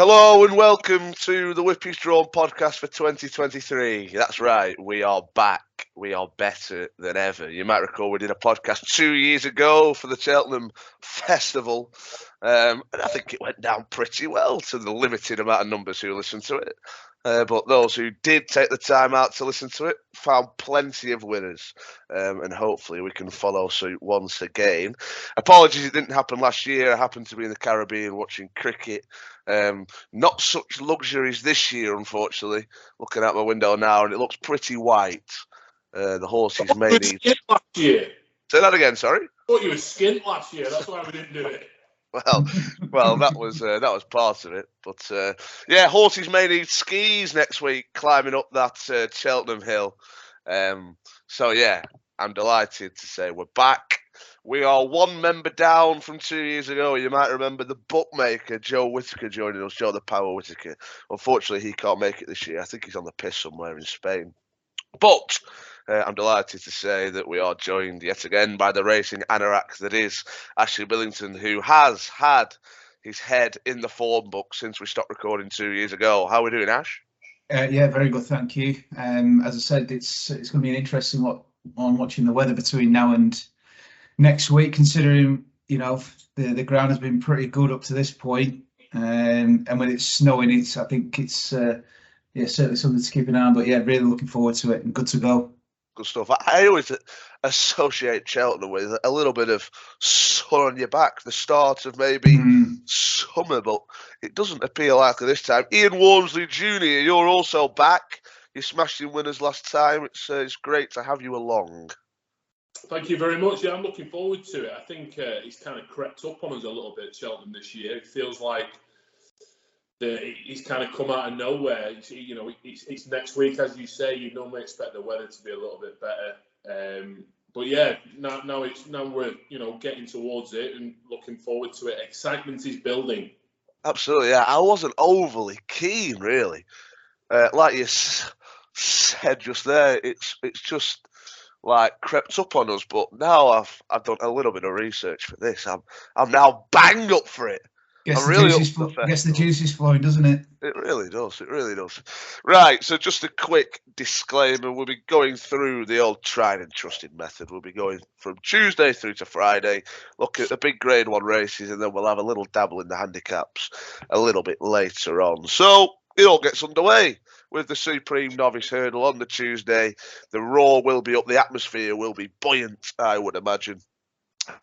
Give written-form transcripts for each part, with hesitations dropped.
Hello and welcome to the Whippy's Drawn podcast for 2023. That's right, we are back. We are better than ever. You might recall we did a podcast 2 years ago for the Cheltenham Festival, and I think it went down pretty well to the limited amount of numbers who listened to it. But those who did take the time out to listen to it found plenty of winners, and hopefully we can follow suit once again. Apologies it didn't happen last year. I happened to be in the Caribbean watching cricket. Not such luxuries this year, unfortunately. Looking out my window now, and it looks pretty white. The horses may need. Last year. Say that again. Sorry. I thought you were skint last year. That's why we didn't do it. Well, that was part of it. But yeah, horses may need skis next week climbing up that Cheltenham hill. So yeah, I'm delighted to say we're back. We are one member down from 2 years ago. You might remember the bookmaker, Joe Whittaker, joining us, Joe the Power Whittaker. Unfortunately, he can't make it this year. I think he's on the piss somewhere in Spain. But I'm delighted to say that we are joined yet again by the racing anorak that is Ashley Billington, who has had his head in the form book since we stopped recording 2 years ago. How are we doing, Ash? Yeah, very good, thank you. As I said, it's going to be an interesting one watching the weather between now and next week, considering the ground has been pretty good up to this point, and when it's snowing, I think it's certainly something to keep an eye on. But yeah, really looking forward to it and good to go. Good stuff. I always associate Cheltenham with a little bit of sun on your back, the start of maybe summer, but it doesn't appear likely this time. Ian Walsmley Jr., you're also back. You smashed in winners last time. It's great to have you along. Thank you very much. Yeah, I'm looking forward to it. I think he's kind of crept up on us a little bit, Cheltenham, this year. It feels like he's kind of come out of nowhere. It's next week, as you say. You normally expect the weather to be a little bit better. But yeah, now we're getting towards it and looking forward to it. Excitement is building. Absolutely, yeah. I wasn't overly keen, really. Like you said just there, it's just like crept up on us. But now I've done a little bit of research for this. I'm now bang up for it. Guess the juice is flowing, doesn't it? It really does. It really does. Right. So just a quick disclaimer. We'll be going through the old tried and trusted method. We'll be going from Tuesday through to Friday, look at the big Grade 1 races, and then we'll have a little dabble in the handicaps a little bit later on. So it all gets underway with the Supreme Novice Hurdle on the Tuesday. The roar will be up. The atmosphere will be buoyant, I would imagine.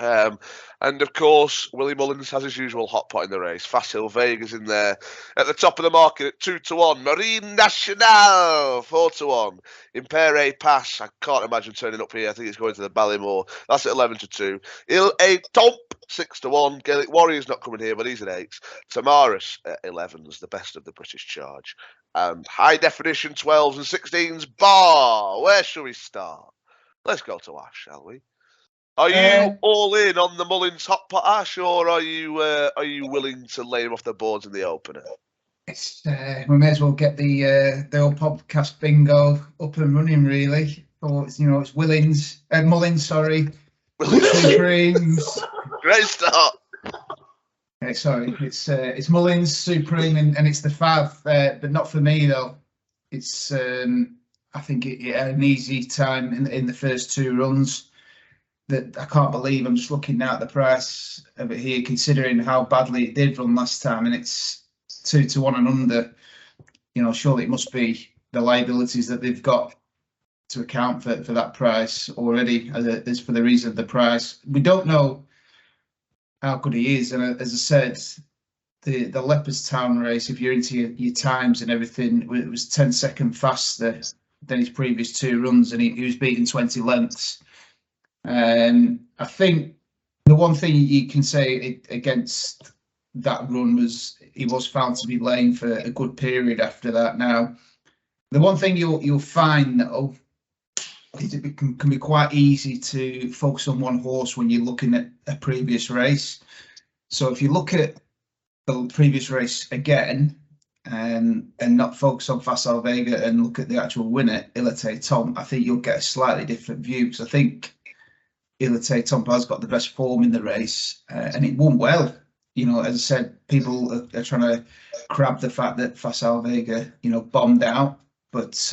And of course, Willie Mullins has his usual hot pot in the race. Facile Vega's in there at the top of the market at 2-1. Marine Nationale 4-1. Impere Pass, I can't imagine turning up here. I think it's going to the Ballymore. That's at 11-2. Il A Tomp 6-1. Gaelic Warrior's not coming here, but he's at 8. Tamaris at 11's the best of the British charge. And High Definition 12s and 16s bar. Where shall we start? Let's go to Ash, shall we? Are you all in on the Mullins hot pot, Ash, or are you willing to lay him off the boards in the opener? We may as well get the old podcast bingo up and running, really. Or it's Mullins, sorry. Supremes. Great start. Okay, sorry, it's Mullins, Supreme, and it's the Fav, but not for me though. It's I think it had an easy time in the first two runs. That I can't believe. I'm just looking now at the price of it here, considering how badly it did run last time, and it's 2-1 and under. Surely it must be the liabilities that they've got to account for that price already, as for the reason of the price. We don't know how good he is, and as I said, the Leopardstown race, if you're into your times and everything, it was 10 seconds faster than his previous two runs, and he was beating 20 lengths. I think the one thing you can say against that run was he was found to be lame for a good period after that. Now, the one thing you'll find though is it can be quite easy to focus on one horse when you're looking at a previous race. So if you look at the previous race again and not focus on Facile Vega and look at the actual winner, Il A Tomp, I think you'll get a slightly different view, because I think Il A Tomp has got the best form in the race, and it won well. you know, as I said, people are trying to grab the fact that Facile Vega, you know, bombed out. But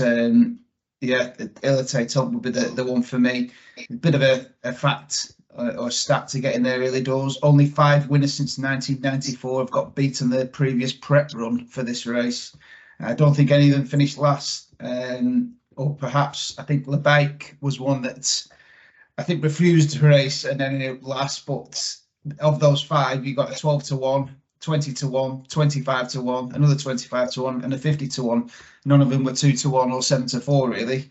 yeah, Elite Top would be the one for me. A bit of a fact or stat to get in there early doors. Only 5 winners since 1994 have got beaten the previous prep run for this race. I don't think any of them finished last. Or perhaps I think Lebeck was one that I think refused to race and ended up last. But of those 5, you got a 12 to 1, 20 to 1, 25 to 1, another 25 to 1, and a 50 to 1. None of them were 2 to 1 or 7 to 4, really.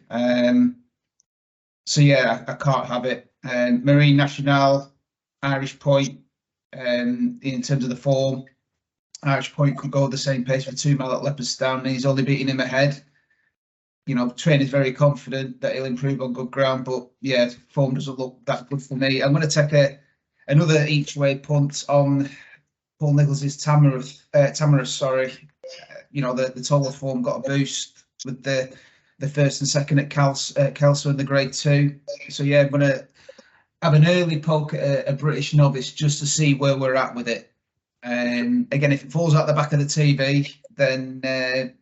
So yeah, I can't have it. Marine National, Irish Point, in terms of the form, Irish Point could go at the same pace for 2 mile at Leopardstown, and he's only beating him ahead. You know, trainer's very confident that he'll improve on good ground, but yeah, form doesn't look that good for me. I'm going to take another each way punt on Paul Nichols's Tamara. Sorry, you know, the Toller form got a boost with the first and second at Kelso in the Grade 2. So yeah, I'm going to have an early poke at a British novice just to see where we're at with it. Again, if it falls out the back of the TV, then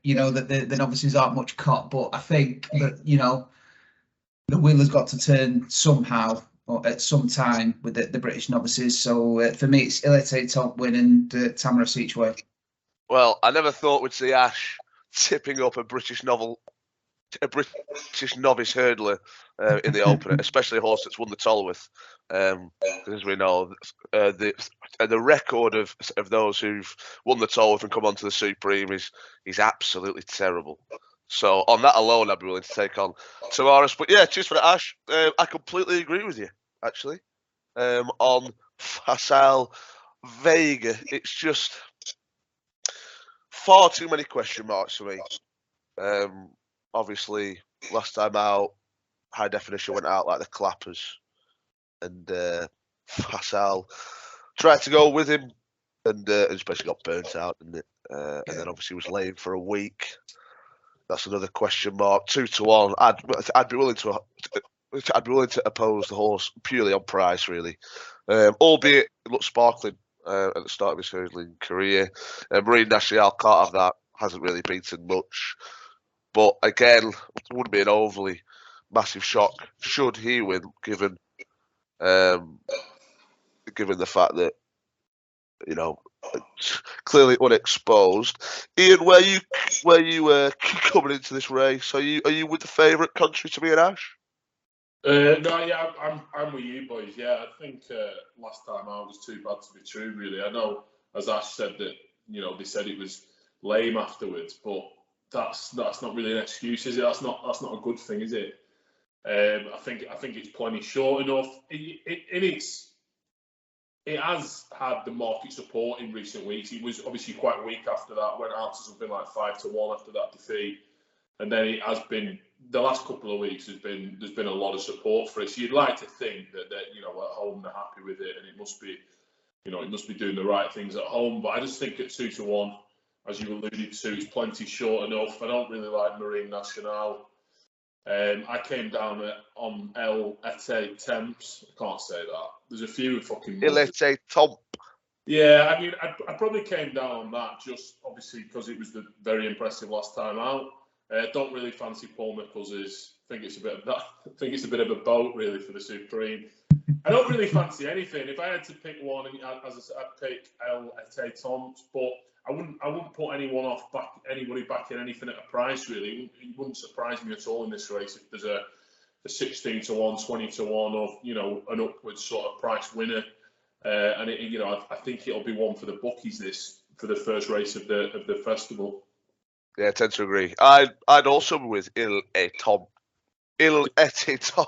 you know that the novices aren't much caught. But I think that, you know, the wheel has got to turn somehow or at some time with the British novices. So for me, it's Elite Top win and Tamara each way. Well, I never thought we'd see Ash tipping up a British novice hurdler in the opener, especially a horse that's won the Tolworth. As we know, the record of those who've won the Tolworth and come onto the Supreme is absolutely terrible. So on that alone, I'd be willing to take on Tavares. But yeah, cheers for that, Ash. I completely agree with you, actually. On Facile Vega, it's just far too many question marks for me. Obviously, last time out, High Definition went out like the clappers, and Facile tried to go with him, and especially got burnt out, and then obviously was lame for a week. That's another question mark. 2 to 1. I'd be willing to oppose the horse purely on price, really. Albeit it looked sparkling at the start of his hurdling career. Marine National can't have that. Hasn't really beaten much. But again, it wouldn't be an overly massive shock should he win, given the fact that, you know, clearly unexposed. Ian, where you coming into this race? Are you with the favourite country to be an Ash? No, yeah, I'm with you boys. Yeah, I think last time out was too bad to be true. Really, I know, as Ash said, that, you know, they said it was lame afterwards, but that's not really an excuse, is it? That's not a good thing, is it? I think it's plenty short enough. It has had the market support in recent weeks. It was obviously quite weak after that, went out to something like 5 to 1 after that defeat, and then it has been the last couple of weeks. There's been a lot of support for it. So you'd like to think that you know, at home they're happy with it, and it must be doing the right things at home. But I just think at 2 to 1, as you alluded to, it's plenty short enough. I don't really like Marine National. I came down on El Ete Temps. I can't say that. There's a few fucking... El Ete Tomp. Yeah, I mean, I probably came down on that just obviously because it was very impressive last time out. Don't really fancy Paul Nichols's. I think it's a bit of a boat really for the Supreme. I don't really fancy anything. If I had to pick one, as I said, I'd pick El Ete Temps, but I wouldn't put anybody back in anything at a price, really. It wouldn't surprise me at all in this race if there's a 16 to 1, 20 to 1, or, you know, an upwards sort of price winner. And you know, I think it'll be one for the bookies for the first race of the festival. Yeah, I tend to agree. I'd also be with Il Etom. Il Etiton.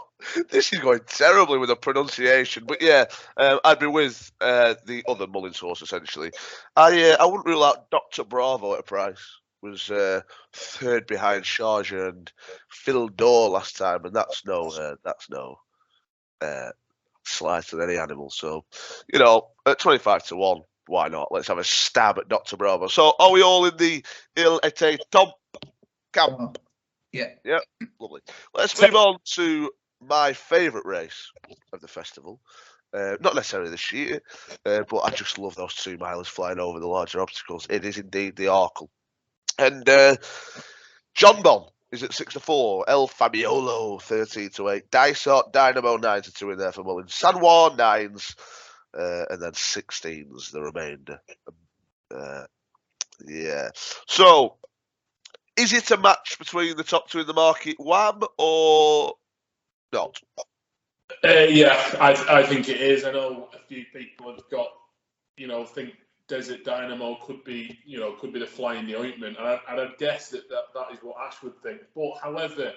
This is going terribly with the pronunciation, but yeah, I'd be with the other Mullins horse essentially. I wouldn't rule out Dr. Bravo at a price. Was third behind Charger and Phil Dore last time, and that's no slight on any animal. So, you know, at 25 to 1, why not? Let's have a stab at Dr. Bravo. So, are we all in the Il Ete Top camp? Yeah. Yeah, lovely. Let's move on to my favourite race of the festival. Not necessarily this year, but I just love those 2 milers flying over the larger obstacles. It is indeed the Arkle. And John Bon is at 6-4. El Fabiolo 13-8. Dysart Dynamo 9-2 in there for Mullins. San Juan 9s, and then 16s the remainder. Yeah. So, is it a match between the top 2 in the market, Wham, or not? Yeah, I think it is. I know a few people have got, think Desert Dynamo could be the fly in the ointment, and I'd guess that is what Ash would think. But however,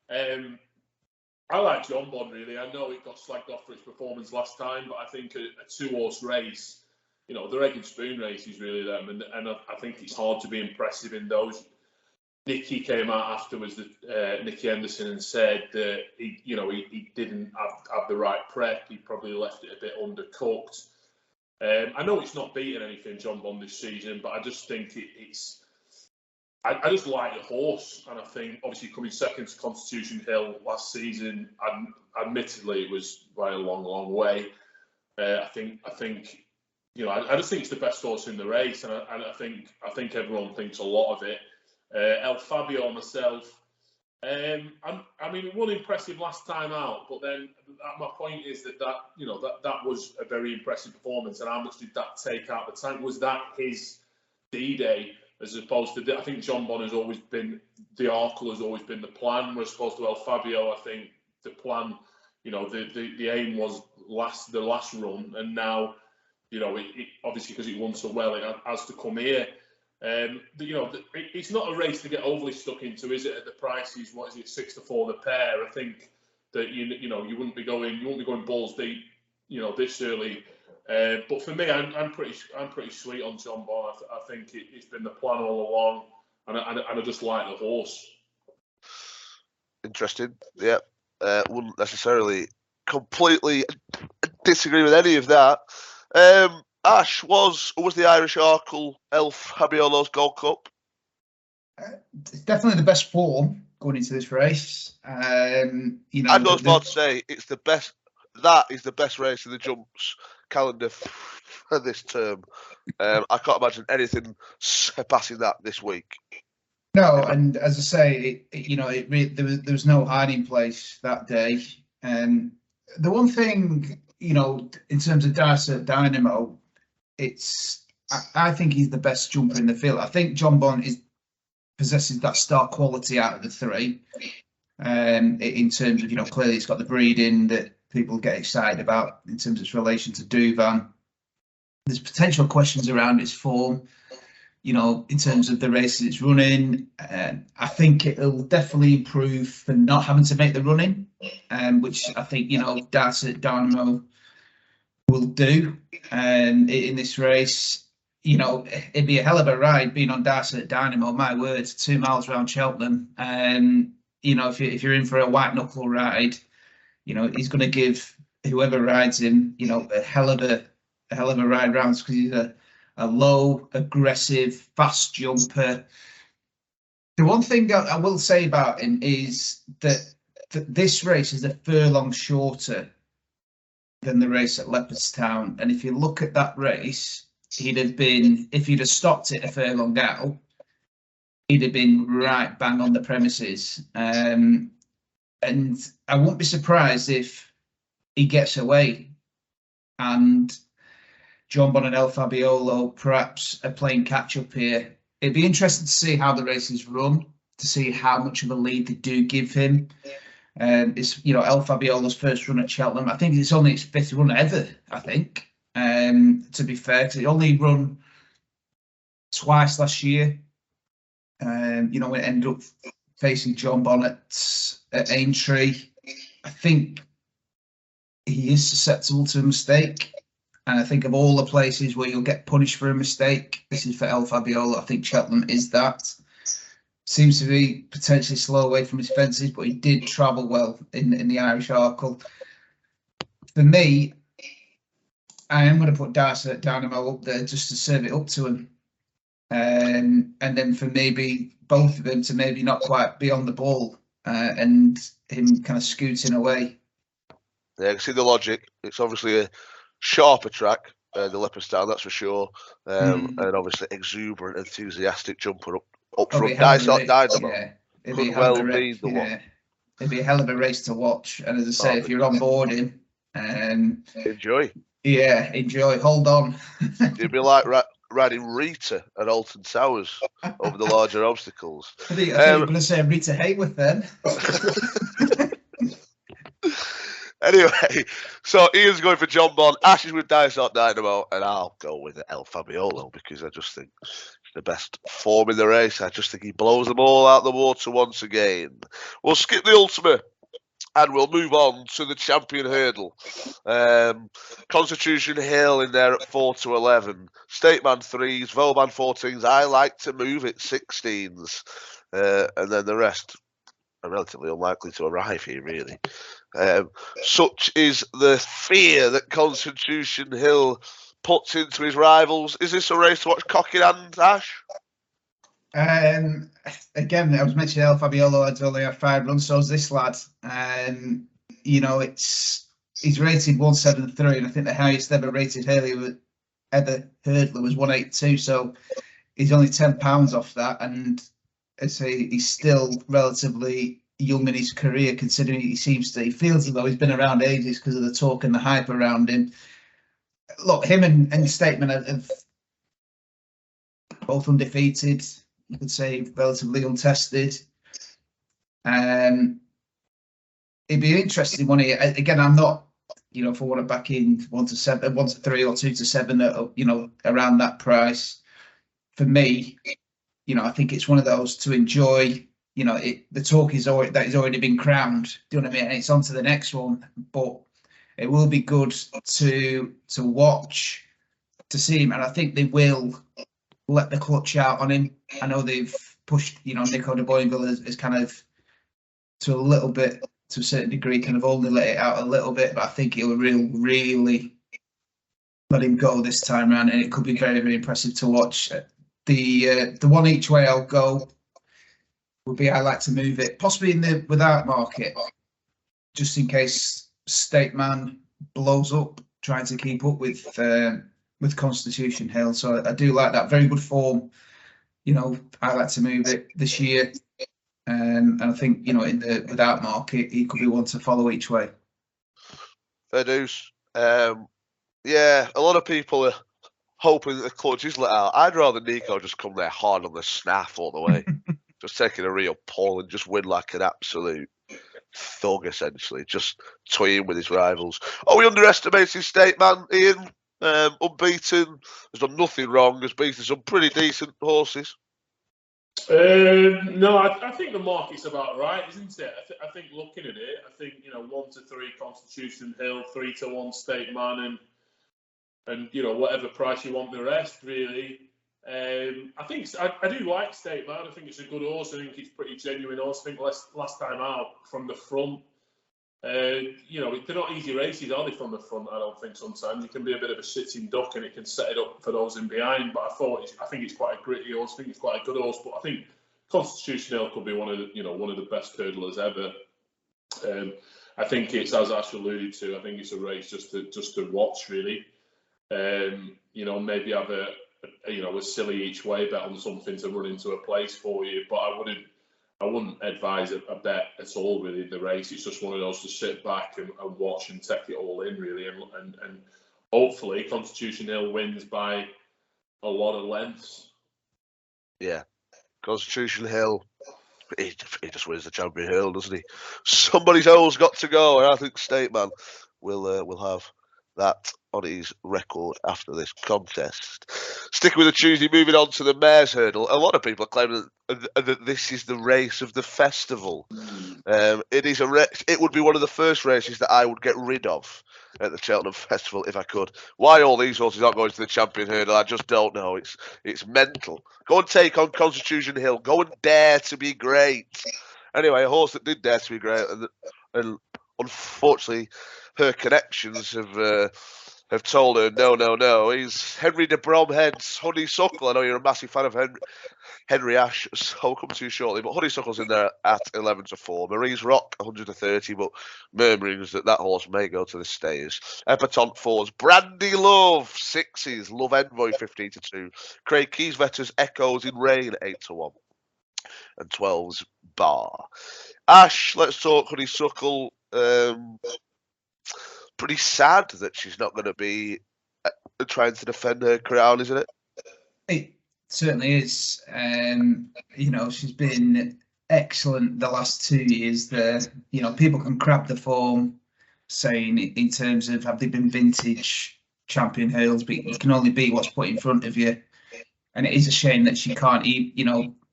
I like John Bon really. I know it got slagged off for its performance last time, but I think a 2-horse race, the egg and spoon races really them, and I think it's hard to be impressive in those. Nicky came out afterwards, Nicky Henderson, and said that he didn't have the right prep. He probably left it a bit undercooked. I know it's not beaten anything, John Bon, this season, but I just think it's. I just like the horse, and I think obviously coming second to Constitution Hill last season, admittedly it was by a long way. I think I just think it's the best horse in the race, and I think everyone thinks a lot of it. El Fabio myself, I mean, it was impressive last time out, but then my point is that was a very impressive performance, and how much did that take out the tank? Was that his D-Day as opposed to? I think John Bon has always been the Arkle, has always been the plan, whereas opposed to El Fabio, I think the plan, the aim was the last run, and now, it obviously because it won so well, it has to come here. It's not a race to get overly stuck into, is it? At the prices, what is it, 6-4 the pair? I think that you wouldn't be going balls deep, this early. But for me, I'm pretty sweet on John Bon. I think it's been the plan all along, and I just like the horse. Interesting. Yeah, wouldn't necessarily completely disagree with any of that. Ash, was the Irish Arkle El Fabiolo's Gold Cup? It's definitely the best form going into this race. I'd go as far to say it's the best. That is the best race in the jumps calendar for this term. I can't imagine anything surpassing that this week. No, and as I say, there was no hiding place that day. The one thing, in terms of Dysart Dynamo, I think he's the best jumper in the field. I think John Bon possesses that star quality out of the 3. In terms of, clearly it's got the breeding that people get excited about in terms of its relation to Duvan. There's potential questions around its form, in terms of the races it's running. I think it'll definitely improve for not having to make the running, which I think, Dysart Dynamo will do in this race. It'd be a hell of a ride being on Dysart Dynamo, my word, 2 miles around Cheltenham. If you're in for a white knuckle ride, he's going to give whoever rides him, a hell of a ride round, because he's a low, aggressive, fast jumper. The one thing that I will say about him is that this race is a furlong shorter than the race at Leopardstown, and if you look at that race, if you'd have stopped it a furlong out, he'd have been right bang on the premises. And I won't be surprised if he gets away and John Bon and El Fabiolo perhaps are playing catch up here. It'd be interesting to see how the race is run, to see how much of a lead they do give him. It's El Fabiolo's first run at Cheltenham. I think it's only his 5th run ever, I think. To be fair, because he only run twice last year. When it ended up facing John Bon at Aintree. I think he is susceptible to a mistake. And I think of all the places where you'll get punished for a mistake, this is for El Fabiolo. I think Cheltenham is that. Seems to be potentially slow away from his fences, but he did travel well in the Irish Arkle. For me, I am going to put Dysart Dynamo up there just to serve it up to him. And then for maybe both of them to maybe not quite be on the ball and him kind of scooting away. Yeah, I can see the logic. It's obviously a sharper track, the Leopardstown, that's for sure. And obviously exuberant, enthusiastic jumper up Probably a front. hell of a Dysart race. Dynamo Yeah, it'd be could a hell of well a be race. the one. Yeah, it'd be a hell of a race to watch. And as I say, Oh, if you're on boarding, enjoy. yeah, enjoy. Hold on. It'd be like riding Rita at Alton Towers over the larger obstacles. I thought you were going to say Rita Hayworth then. Anyway, so Ian's going for John Bond, Ash is with Dysart Dynamo, and I'll go with El Fabiolo because I just think it's the best form in the race. I just think he blows them all out the water once again. We'll skip the Ultimate and we'll move on to the Champion Hurdle. Constitution Hill in there at 4 to 11. Stateman 3s, Vauban 14s. I like to move it 16s. And then the rest are relatively unlikely to arrive here, really. Such is the fear that Constitution Hill puts into his rivals. Is this a race to watch cock in hand, Ash? Again, I was mentioning El Fabiolo had only had 5 runs, so is this lad. You know, he's rated 173, and I think the highest ever rated hurdler was 182. So he's only £10 off that, and I say he's still relatively young in his career, considering he feels as though he's been around ages because of the talk and the hype around him. Look, him and Statement have both undefeated. You could say relatively untested. It'd be interesting when again, I'm not, for what I'm back in 1 to 7, 1 to 3 or 2 to 7, around that price. For me, I think it's one of those to enjoy. The talk is already that he's already been crowned. Do you know what I mean? And it's on to the next one, but it will be good to watch, to see him, and I think they will let the clutch out on him. I know they've pushed, Nico de Boinville is kind of to a certain degree, kind of only let it out a little bit, but I think it will really let him go this time around, and it could be very, very impressive to watch. The one each way I'll go would be I like to move it possibly in the without market, just in case Stateman blows up trying to keep up with Constitution Hill. So I do like that. Very good form. I like to move it this year. And I think, in the without market, he could be one to follow each way. Fair dues. Yeah, a lot of people are hoping that the clutch is let out. I'd rather Nico just come there hard on the snaff all the way. Just taking a real pull and just win like an absolute thug, essentially. Just toying with his rivals. Oh, we underestimated his Stateman, Ian. Unbeaten. Has done nothing wrong. Has beaten some pretty decent horses. No, I think the market's about right, isn't it? I think looking at it, I think 1 to 3 Constitution Hill, 3 to 1 Stateman, and whatever price you want the rest, really. I do like Stateman. I think it's a good horse. I think it's pretty genuine horse. I think last time out from the front, they're not easy races, are they, from the front? I don't think sometimes. It can be a bit of a sitting duck and it can set it up for those in behind. But I think it's quite a gritty horse. I think it's quite a good horse. But I think Constitution Hill could be one of the best hurdlers ever. I think it's, as Ash alluded to, I think it's a race just to watch, really. Maybe have a silly each way bet on something to run into a place for you. But I wouldn't advise a bet at all, really, the race. It's just one of those to sit back and watch and take it all in, really. And hopefully Constitution Hill wins by a lot of lengths. Yeah. Constitution Hill, he just wins the Champion Hill, doesn't he? Somebody's always got to go, and I think Stateman will have that on his record after this contest. Sticking with the Tuesday, moving on to the Mares Hurdle. A lot of people are claiming that this is the race of the festival. It would be one of the first races that I would get rid of at the Cheltenham Festival if I could. Why all these horses aren't going to the Champion Hurdle, I just don't know. It's mental. Go and take on Constitution Hill. Go and dare to be great. Anyway, a horse that did dare to be great, and unfortunately, her connections have have told her no. He's Henry de Bromhead's Honeysuckle. I know you're a massive fan of Henry Ash, so I'll come to you shortly. But Honeysuckle's in there at 11-4. Marie's Rock 130, but murmurings that horse may go to the stayers. Epatante 4's Brandy Love 6's Love Envoy 15-2. Craig Keysvetter's Echoes in Rain 8-1, and 12's Bar. Ash, let's talk Honeysuckle. Pretty sad that she's not going to be trying to defend her crown, isn't it? It certainly is. She's been excellent the last 2 years there. People can crap the form, saying in terms of have they been vintage champion hurdles, but you can only be what's put in front of you. And it is a shame that she can't,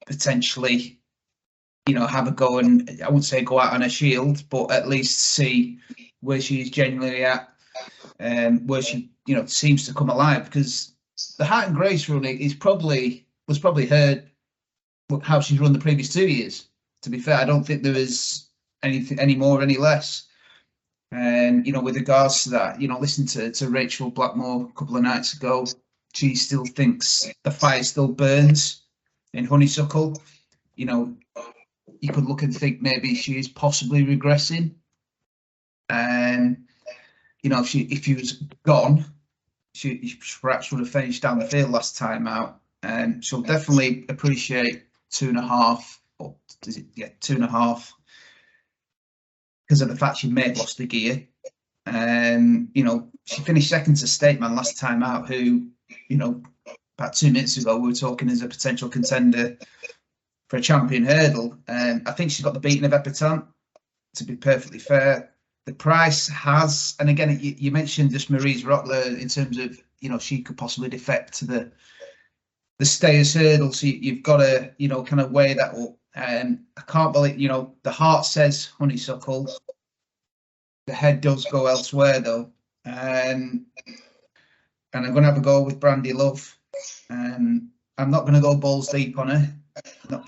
potentially, have a go, and I wouldn't say go out on a shield, but at least see where she's genuinely at, where she, seems to come alive. Because the Heart and Grace running was probably her how she's run the previous 2 years. To be fair, I don't think there was anything any more, any less. And with regards to that, listen to Rachel Blackmore a couple of nights ago. She still thinks the fire still burns in Honeysuckle. You could look and think maybe she is possibly regressing. And if she was gone, she perhaps would have finished down the field last time out. And she'll definitely appreciate 2.5, or is it 2.5, because of the fact she may have lost the gear. And she finished second to Stateman last time out, who about 2 minutes ago we were talking as a potential contender for a champion hurdle. And I think she's got the beating of Epatante, to be perfectly fair. The price has, and again, you mentioned just Marie's Rockler in terms of, she could possibly defect to the stayers hurdle. So you've got to, kind of weigh that up. And I can't believe, the heart says Honeysuckle. The head does go elsewhere though. And I'm going to have a go with Brandy Love. I'm not going to go balls deep on her. What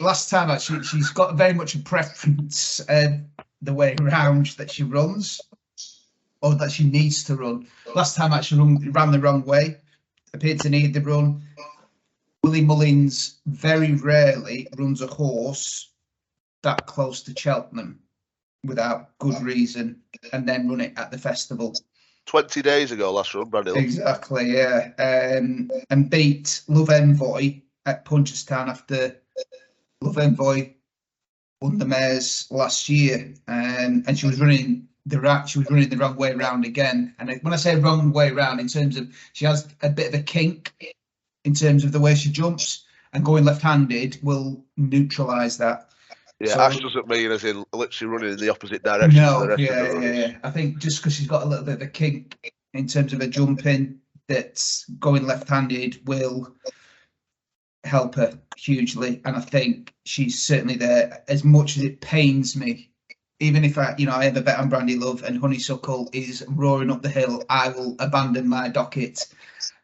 last time out, she's got very much a preference the way round that she runs, or that she needs to run. Last time out, she ran the wrong way, appeared to need the run. Willie Mullins very rarely runs a horse that close to Cheltenham without good reason, and then run it at the festival. 20 days ago, last run, Brandy Love. Exactly, yeah. And beat Love Envoy at Punchestown after Love Envoy won the mares last year, and she was running the wrong way round again. And when I say wrong way round, in terms of she has a bit of a kink in terms of the way she jumps, and going left-handed will neutralise that. Yeah, so, Ash doesn't mean as in literally running in the opposite direction. No, yeah. I think just because she's got a little bit of a kink in terms of a jumping, that's going left-handed will help her hugely. And I think she's certainly there. As much as it pains me, even if I have a bet on Brandy Love and Honeysuckle is roaring up the hill, I will abandon my docket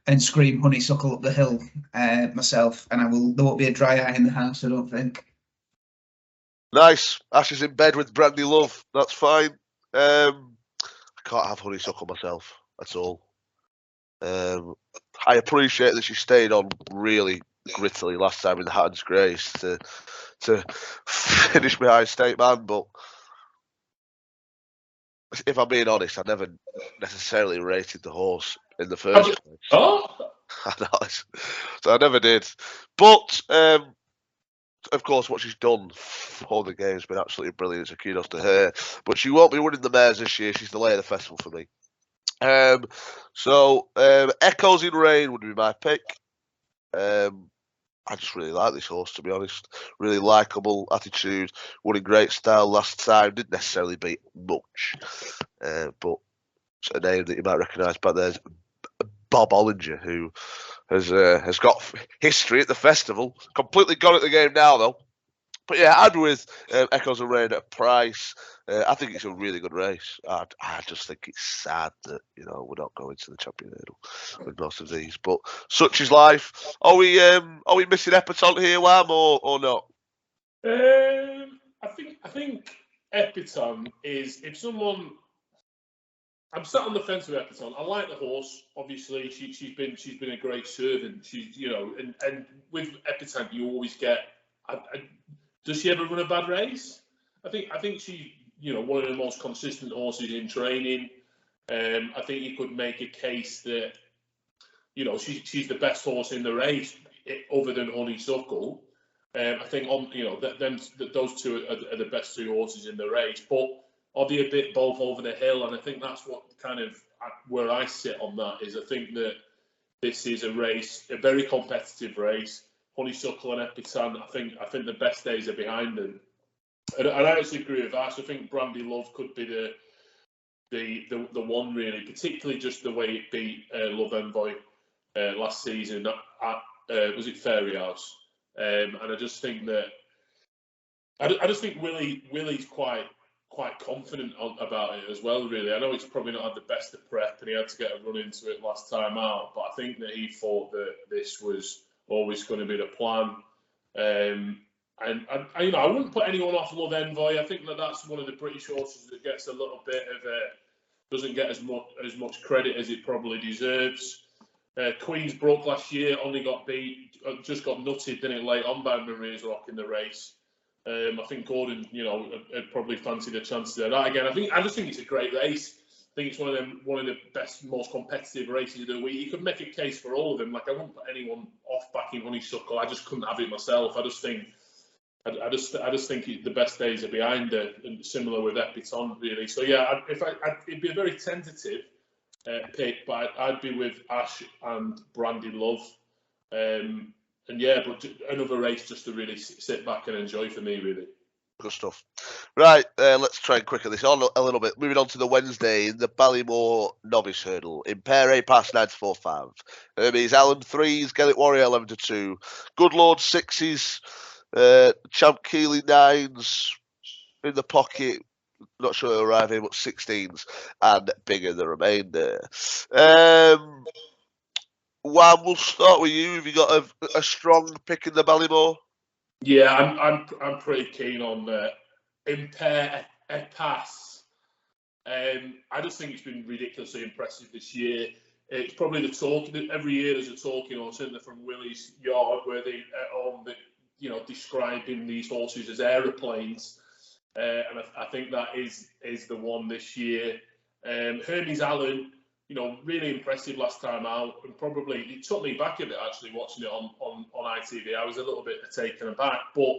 and scream Honeysuckle up the hill myself. And there won't be a dry eye in the house, I don't think. Nice. Ash is in bed with Brandy Love. That's fine. I can't have Honeysuckle myself at all. I appreciate that she stayed on really grittily last time in the Hatton's Grace to finish behind State Man, but if I'm being honest, I never necessarily rated the horse in the first place. Oh, I know, so I never did. But of course, what she's done for the game has been absolutely brilliant. So kudos to her. But she won't be winning the mares this year. She's the lay of the festival for me. Echoes in Rain would be my pick. I just really like this horse, to be honest. Really likeable attitude. Won in great style last time. Didn't necessarily beat much. But it's a name that you might recognise back there. Bob Ollinger, who has got history at the festival. Completely gone at the game now, though. But yeah, I'd be with Echoes of Rain at a price. I think it's a really good race. I just think it's sad that we're not going to the champion hurdle with most of these. But such is life. Are we missing Epatante here, Wham, or not? I think Epatante is, if someone I'm sat on the fence with Epitone. I like the horse. Obviously, she's been a great servant. She's and with Epitone you always get. Does she ever run a bad race? I think she's one of the most consistent horses in training. I think you could make a case that she's the best horse in the race, other than Honeysuckle. I think those two are the best two horses in the race, but are they a bit both over the hill? And I think that's what kind of where I sit on that is. I think that this is a race, a very competitive race. Honeysuckle and Epitone, I think the best days are behind them. And I actually agree with Ash. I think Brandy Love could be the one really, particularly just the way it beat Love Envoy last season at was it Fairy House? And I just think that I just think Willie's quite confident about it as well. Really, I know he's probably not had the best of prep, and he had to get a run into it last time out. But I think that he thought that this was always going to be the plan. And I wouldn't put anyone off Love Envoy. I think that's one of the British horses that gets a little bit of doesn't get as much credit as it probably deserves. Queen's Brook last year only got beat, just got nutted, didn't it, late on by Maria's Rock in the race. I think Gordon, had probably fancied a chance there. That again, I just think it's a great race. I think it's one of the best, most competitive races of the week. You could make a case for all of them. Like I wouldn't put anyone off backing Honeysuckle. I just couldn't have it myself. I just think the best days are behind her, and similar with Epitone, really. So yeah, it'd be a very tentative pick, but I'd be with Ash and Brandy Love. And yeah, but another race just to really sit back and enjoy for me, really. Good stuff. Right, let's try and quicken this on a little bit. Moving on to the Wednesday in the Ballymore Novice Hurdle. Impaire A Pass 9-4-5. Hermes Allen 3s, Gaelic Warrior 11-2. Good Lord 6s, Champ Keeley 9s in the pocket. Not sure he'll arrive here, but 16s and bigger the remainder. Wham, we'll start with you. Have you got a strong pick in the Ballymore? Yeah, I'm pretty keen on Impaire A Pass. I just think it's been ridiculously impressive this year. It's probably the talk. Every year there's a talking horse, isn't there, from Willie's yard where they describing these horses as aeroplanes, and I think that is the one this year. Hermes Allen, really impressive last time out, and probably it took me back a bit actually watching it on ITV. I was a little bit taken aback, but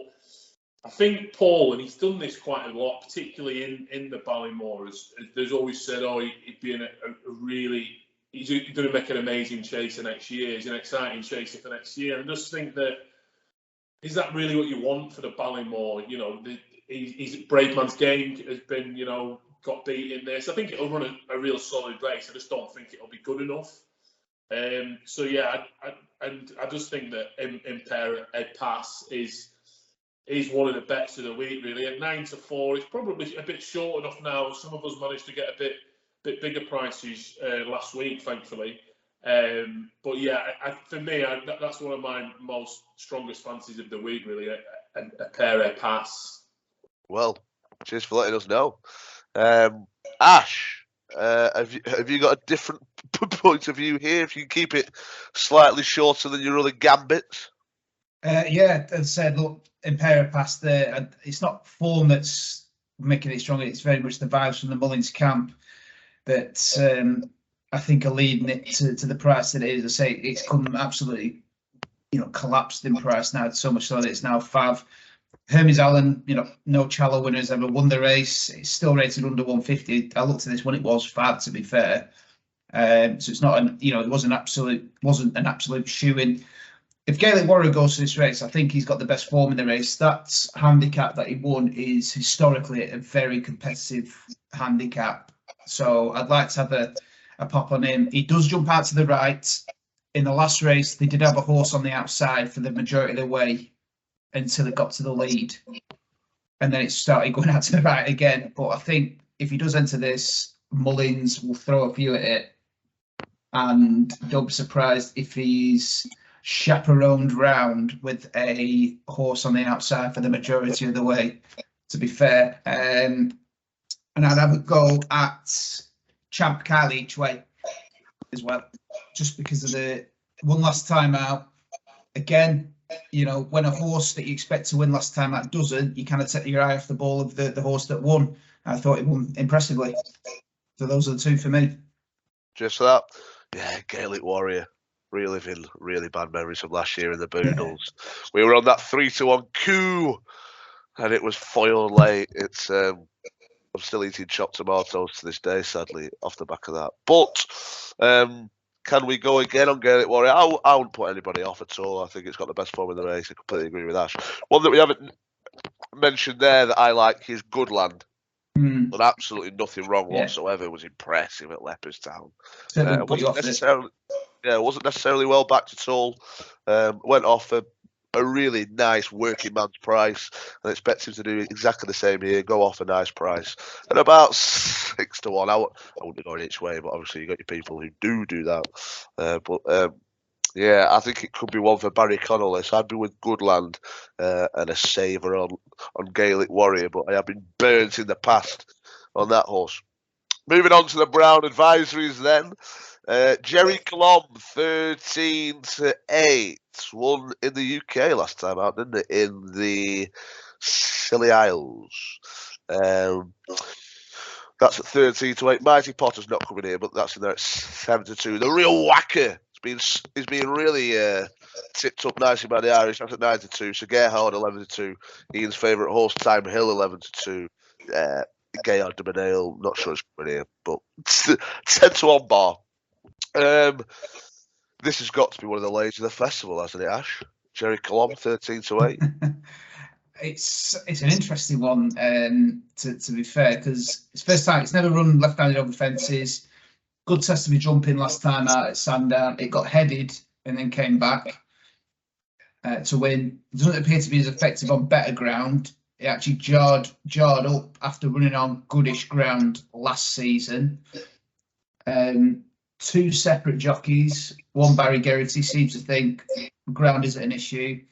I think Paul, and he's done this quite a lot, particularly in the Ballymore, there's always said, he'd be in a really, he's going to make an amazing chaser next year. He's an exciting chaser for next year. And I just think that, is that really what you want for the Ballymore? He's Brave Man's Game has been, got beat in this. I think it'll run a real solid race. I just don't think it'll be good enough. So yeah, I just think that Impaire A Pass is one of the bets of the week, really. At 9-4, it's probably a bit short enough now. Some of us managed to get a bit bigger prices last week, thankfully. But yeah, for me, that's one of my most strongest fancies of the week, really. Impaire A Pass. Well, cheers for letting us know. Ash, have you got a different point of view here? If you can keep it slightly shorter than your other gambits. Yeah, as I said, look, Impaire A Pass there. It's not form that's making it stronger. It's very much the vibes from the Mullins camp that I think are leading it to the price that it is. I say it's come absolutely, collapsed in price now. So much so that it's now Fav. Hermes Allen, no Challow winners ever won the race. It's still rated under 150. I looked at this when it was Fav, to be fair. So it's not it wasn't an absolute shoe-in. If Gaelic Warrior goes to this race, I think he's got the best form in the race. That handicap that he won is historically a very competitive handicap. So I'd like to have a pop on him. He does jump out to the right. In the last race, they did have a horse on the outside for the majority of the way until it got to the lead. And then it started going out to the right again. But I think if he does enter this, Mullins will throw a few at it. And don't be surprised if he's chaperoned round with a horse on the outside for the majority of the way, to be fair. And I'd have a go at Champ Kyle each way as well, just because of the one last time out. Again, you know, when a horse that you expect to win last time out doesn't, you kind of take your eye off the ball of the horse that won. I thought it won impressively. So those are the two for me. Just that. Yeah, Gaelic Warrior. Reliving really bad memories from last year in the Boodles. We were on that 3-1 coup, and it was foiled late. It's I'm still eating chopped tomatoes to this day, sadly, off the back of that. But can we go again on Gaelic Warrior? I wouldn't put anybody off at all. I think it's got the best form in the race. I completely agree with Ash. One that we haven't mentioned there that I like is Goodland. But absolutely nothing wrong whatsoever. It was impressive at Leopardstown. Wasn't necessarily well backed at all. Went off a really nice working man's price, and expect him to do exactly the same here. Go off a nice price at about 6-1. I wouldn't be going each way, but obviously you got your people who do that. Yeah, I think it could be one for Barry Connolly. So I'd be with Goodland and a saver on Gaelic Warrior, but I have been burnt in the past on that horse. Moving on to the Brown advisories then. Jerry Colomb, 13-8. Won in the UK last time out, didn't it? In the Scilly Isles. That's at 13-8. Mighty Potter's not coming here, but that's in there at 7-2. The Real Whacker is being really tipped up nicely by the Irish. That's at 9-2. So Gerhard 11-2. Ian's favourite horse, Time Hill, 11-2. Gaillard de Menil, not sure it's coming here, but 10-1 bar. This has got to be one of the ladies of the festival, hasn't it, Ash? Jerry Colomb, 13-8. It's an interesting one, to be fair, because it's first time. It's never run left-handed over fences. Good test of me jumping last time out at Sandown. It got headed and then came back to win. It doesn't appear to be as effective on better ground. It actually jarred up after running on goodish ground last season. Two separate jockeys. One, Barry Geraghty, seems to think ground isn't an issue.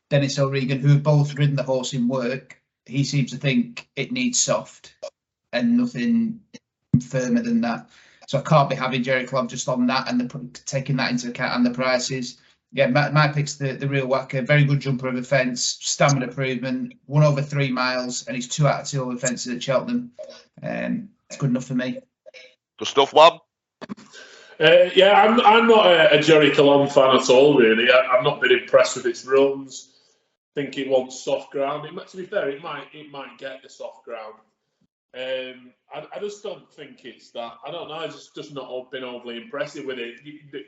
Dennis O'Regan, who have both ridden the horse in work, he seems to think it needs soft and nothing firmer than that. So I can't be having Jerry Colomb just on that and taking that into account and the prices. Yeah, my pick's the Real Whacker. Very good jumper over fence, stamina improvement, won over 3 miles, and he's 2 out of 2 over fences at Cheltenham. It's good enough for me. Good stuff, Wab. Yeah, I'm not a Jerry Colomb fan at all, really. I've not been impressed with its runs. I think it wants soft ground. To be fair, it might get the soft ground. I just don't think it's that. I don't know. I've just not been overly impressive with it.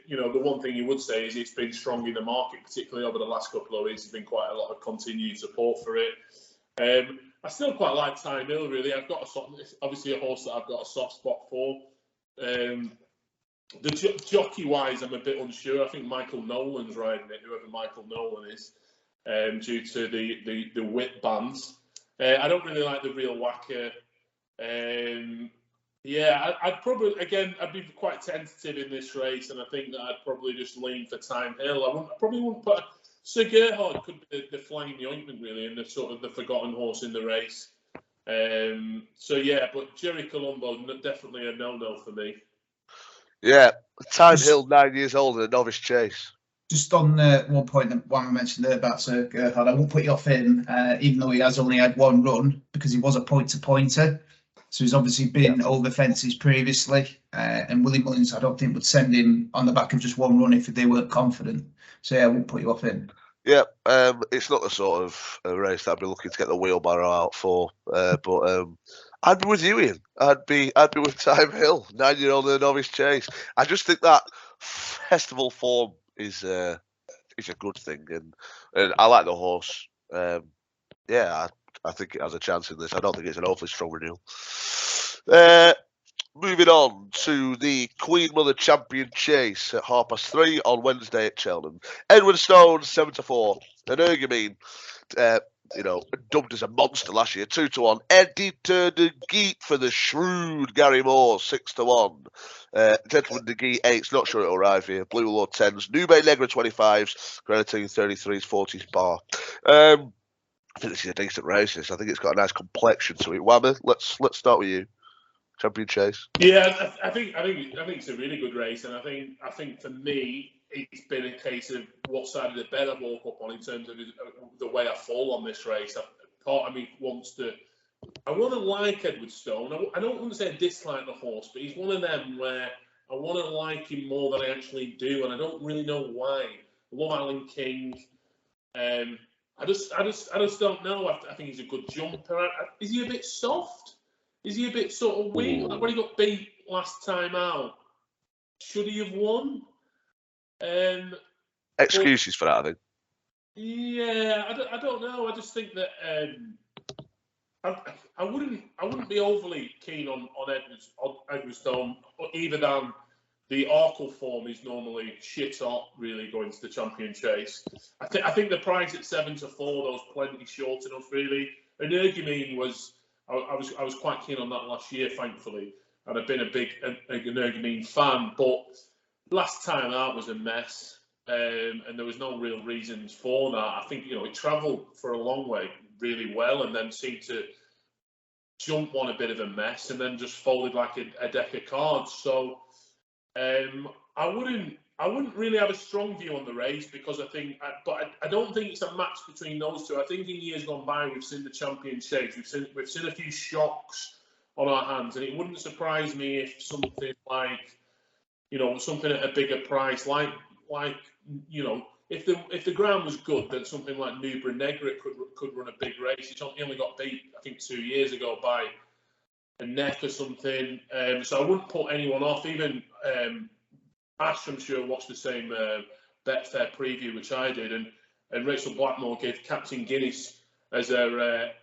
You know, the one thing you would say is it's been strong in the market, particularly over the last couple of weeks. There's been quite a lot of continued support for it. I still quite like Time Hill, really. I've got obviously a horse that I've got a soft spot for. The jockey-wise, I'm a bit unsure. I think Michael Nolan's riding it, whoever Michael Nolan is, due to the whip bands. I don't really like the Real Whacker. I'd probably, again, I'd be quite tentative in this race, and I think that I'd probably just lean for Time Hill. I probably wouldn't put Sir Gerhard could be the flame the ointment, really, and the sort of the forgotten horse in the race. But Jerry Colombo, definitely a no-no for me. Yeah, Time Hill, 9 years old and a novice chase. Just on one point that one mentioned there about Sir Gerhard, I won't put you off him, even though he has only had one run, because he was a point-to-pointer. So he's obviously been over fences previously, and Willie Mullins, I don't think, would send him on the back of just one run if they weren't confident. So yeah, I won't put you off him. Yeah, it's not the sort of race that I'd be looking to get the wheelbarrow out for, but I'd be with you, Ian. I'd be with Time Hill, 9-year-old and a novice chase. I just think that festival form is a good thing, and I like the horse. I think it has a chance in this. I don't think it's an awfully strong renewal. Moving on to the Queen Mother Champion Chase at 3:30 on Wednesday at Cheltenham. Edward Stone, 7-4. And Ergamine, dubbed as a monster last year, 2-1. Editor de Geet for the shrewd Gary Moore, 6-1. Gentleman de Geet, 8s, not sure it'll arrive here. Blue Lord, 10s. Nube Negra, 25s. Grenadine, 33s, 40s bar. I think this is a decent race. I think it's got a nice complexion to it. Whammer, let's start with you. Champion Chase? Yeah, I think it's a really good race, and I think for me, it's been a case of what side of the bed I woke up on in terms of the way I fall on this race. Part of me wants to. I want to like Edwardstone. I don't want to say I dislike the horse, but he's one of them where I want to like him more than I actually do, and I don't really know why. I love Alan King. I just don't know. I think he's a good jumper. Is he a bit soft? Is he a bit sort of weak? Like when he got beat last time out, should he have won? Excuses for that, I think. Yeah, I don't know. I just think that I wouldn't be overly keen on Edwardstone, either than the Arkle form is normally shit hot, really going to the Champion Chase. I think the price at 7 to 4 though is plenty short enough, really. And Energumene was I was quite keen on that last year, thankfully, and I've been a big Energumene fan. But last time out was a mess, and there was no real reasons for that. I think it travelled for a long way really well, and then seemed to jump on a bit of a mess, and then just folded like a deck of cards. So I wouldn't really have a strong view on the race because I don't think it's a match between those two. I think in years gone by we've seen the Champion Chase, we've seen a few shocks on our hands, and it wouldn't surprise me if something like something at a bigger price, like if the ground was good, then something like Nubra Negra could run a big race. He only got beat, I think, 2 years ago by a neck or something. So I wouldn't put anyone off. Even Ash, I'm sure, watched the same Betfair preview, which I did, and Rachel Blackmore gave Captain Guinness as a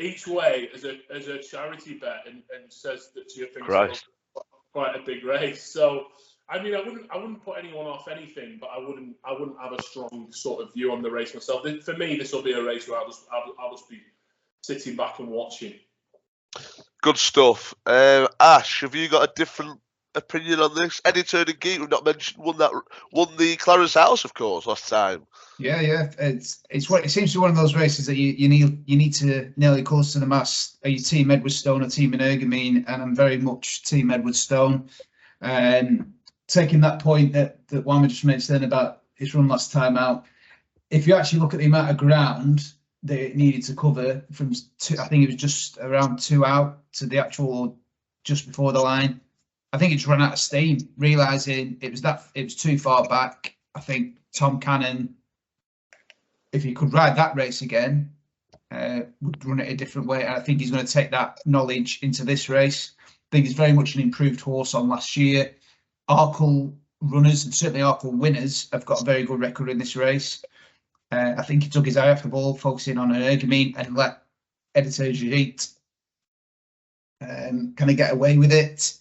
each way as a charity bet, and says that she thinks it's quite a big race. So I mean, I wouldn't put anyone off anything, but I wouldn't have a strong sort of view on the race myself. For me, this will be a race where I'll just be sitting back and watching. Good stuff. Ash, have you got a different opinion on this? Eddie Turner Geek, we've not mentioned, won the Clarence House, of course, last time. Yeah. It seems to be one of those races that you need to nearly close to the mast. Are you Team Edwardstone or Team Energumene? And I'm very much Team Edwardstone. Taking that point that Wama just mentioned about his run last time out, if you actually look at the amount of ground that it needed to cover from I think it was just around 2 out to the actual just before the line, I think it's run out of steam, realising it was too far back. I think Tom Cannon, if he could ride that race again, would run it a different way. And I think he's going to take that knowledge into this race. I think he's very much an improved horse on last year. Arkle runners, and certainly Arkle winners, have got a very good record in this race. I think he took his eye off the ball, focusing on Energumene, and let Editor Jeet kind of get away with it.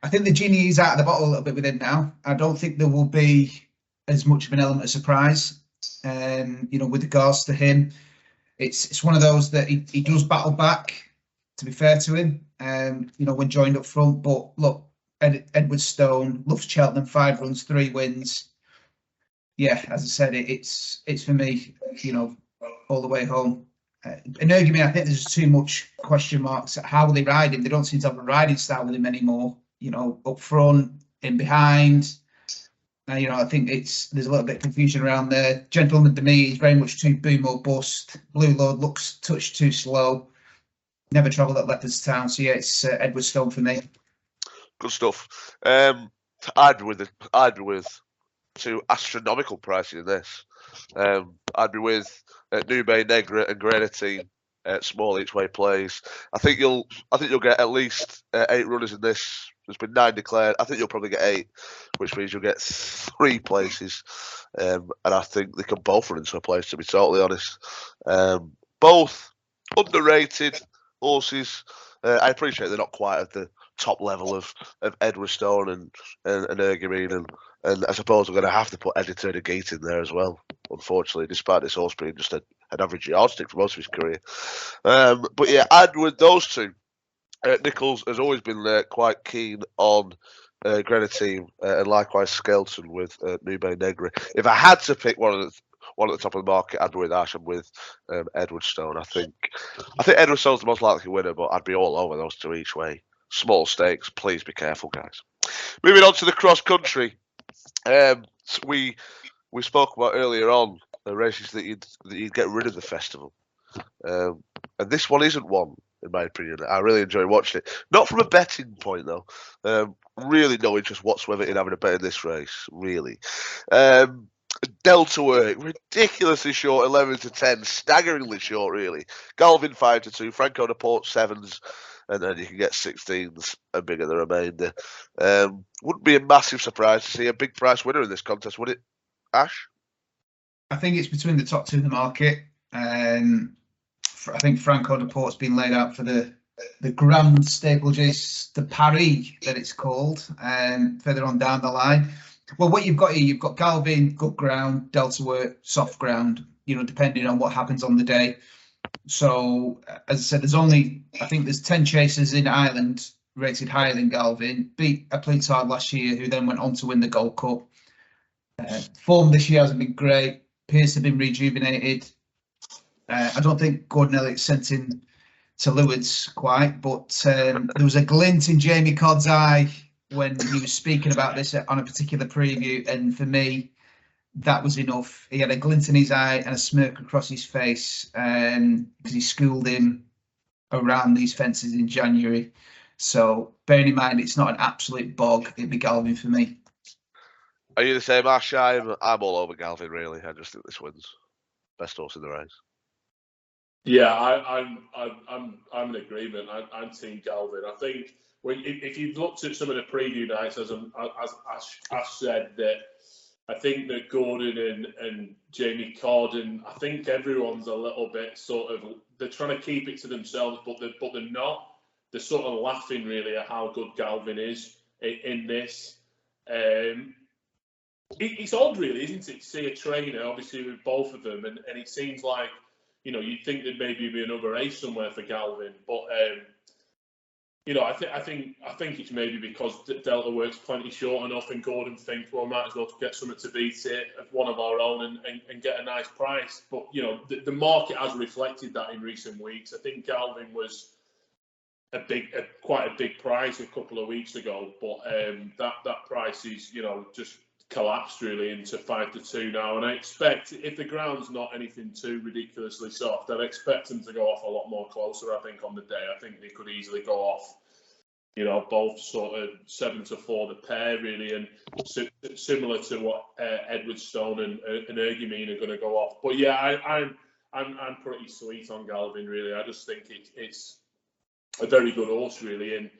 I think the genie is out of the bottle a little bit with him now. I don't think there will be as much of an element of surprise, with regards to him. It's one of those that he does battle back, to be fair to him, when joined up front. But look, Edwardstone loves Cheltenham, 5 runs, 3 wins. Yeah, as I said, it's for me, all the way home. Energumene, I think there's too much question marks at how will they ride him. They don't seem to have a riding style with him anymore. Up front, in behind. I think there's a little bit of confusion around there. Gentleman to me is very much too boom or bust. Blue Lord looks touch too slow. Never travelled at Leopardstown, so yeah, it's Edwardstone for me. Good stuff. I'd be with 2 astronomical prices in this. I'd be with Nubra Negra and Grenadine, small each way plays. I think you'll get at least 8 runners in this. There's been 9 declared. I think you'll probably get 8, which means you'll get 3 places. And I think they can both run into a place, to be totally honest. Both underrated horses. I appreciate they're not quite at the top level of Edwardstone and Energumene, and I suppose we're going to have to put Editor the Gate in there as well, unfortunately, despite this horse being just an average yardstick for most of his career. But yeah, I'd with those 2. Nichols has always been quite keen on Grenadine, and likewise Skelton with Nubra Negra. If I had to pick one at the top of the market, I'd be with Ash and with Edwardstone. I think Edwardstone's the most likely winner, but I'd be all over those 2 each way. Small stakes. Please be careful, guys. Moving on to the cross country. So we spoke about earlier on the races that you'd get rid of the festival, and this one isn't one, in my opinion. I really enjoy watching it. Not from a betting point though. Really no interest whatsoever in having a bet in this race. Really. Delta work, ridiculously short, 11 to 10, staggeringly short, really. Galvin 5 to 2, Franco de Port 7s, and then you can get 16s and bigger the remainder. Wouldn't be a massive surprise to see a big price winner in this contest, would it, Ash? I think it's between the top two in the market. I think Franco de Port's been laid out for the Grand Steeplechase de Paris, that it's called, further on down the line. Well, what you've got here, you've got Galvin, good ground, Delta work, soft ground, depending on what happens on the day. So, as I said, I think there's 10 chasers in Ireland rated higher than Galvin. Beat a Plutard last year, who then went on to win the Gold Cup. Form this year hasn't been great. Pearce have been rejuvenated. I don't think Gordon Elliott sent him to Lewis quite, but there was a glint in Jamie Codd's eye when he was speaking about this on a particular preview, and for me, that was enough. He had a glint in his eye and a smirk across his face because he schooled him around these fences in January. So bearing in mind it's not an absolute bog, it'd be Galvin for me. Are you the same, Ash? I'm all over Galvin, really. I just think this wins. Best horse in the race. Yeah, I'm in agreement. I'm team Galvin. I think if you've looked at some of the preview nights, as Ash said, that I think that Gordon and Jamie Codd, and I think everyone's a little bit sort of, they're trying to keep it to themselves, but they're not. They're sort of laughing really at how good Galvin is in this. It's odd, really, isn't it, to see a trainer, obviously, with both of them, and it seems like, you'd think there'd maybe be another race somewhere for Galvin, but I think it's maybe because Delta works plenty short enough, and Gordon thinks, well, might as well get something to beat it of one of our own and get a nice price. But the market has reflected that in recent weeks. I think Galvin was quite a big price a couple of weeks ago, but that price is just collapsed really into 5 to 2 now. And I expect, if the ground's not anything too ridiculously soft, I'd expect them to go off a lot more closer. I think on the day, I think they could easily go off, both sort of 7 to 4 the pair really, and similar to what Edwardstone and Ergumine are going to go off. But yeah, I'm pretty sweet on Galvin really. I just think it's a very good horse really in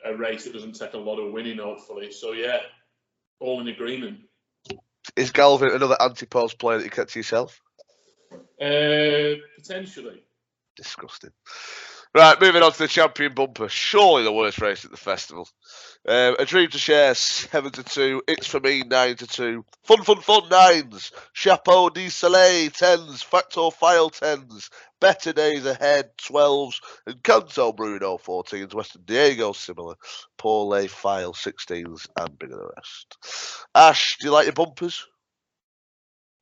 a race that doesn't take a lot of winning, hopefully. So yeah, all in agreement. Is Galvin another anti-post player that you kept to yourself? Potentially. Disgusting. Right, moving on to the champion bumper. Surely the worst race at the festival. A Dream to Share, 7 to 2. It's for Me, 9 to 2. Fun 9s. Chapeau de Soleil, 10s. Factor File, 10s. Better Days Ahead, 12s. And Canto Bruno, 14s. Western Diego, similar. Paul File, 16s. And bigger the rest. Ash, do you like your bumpers?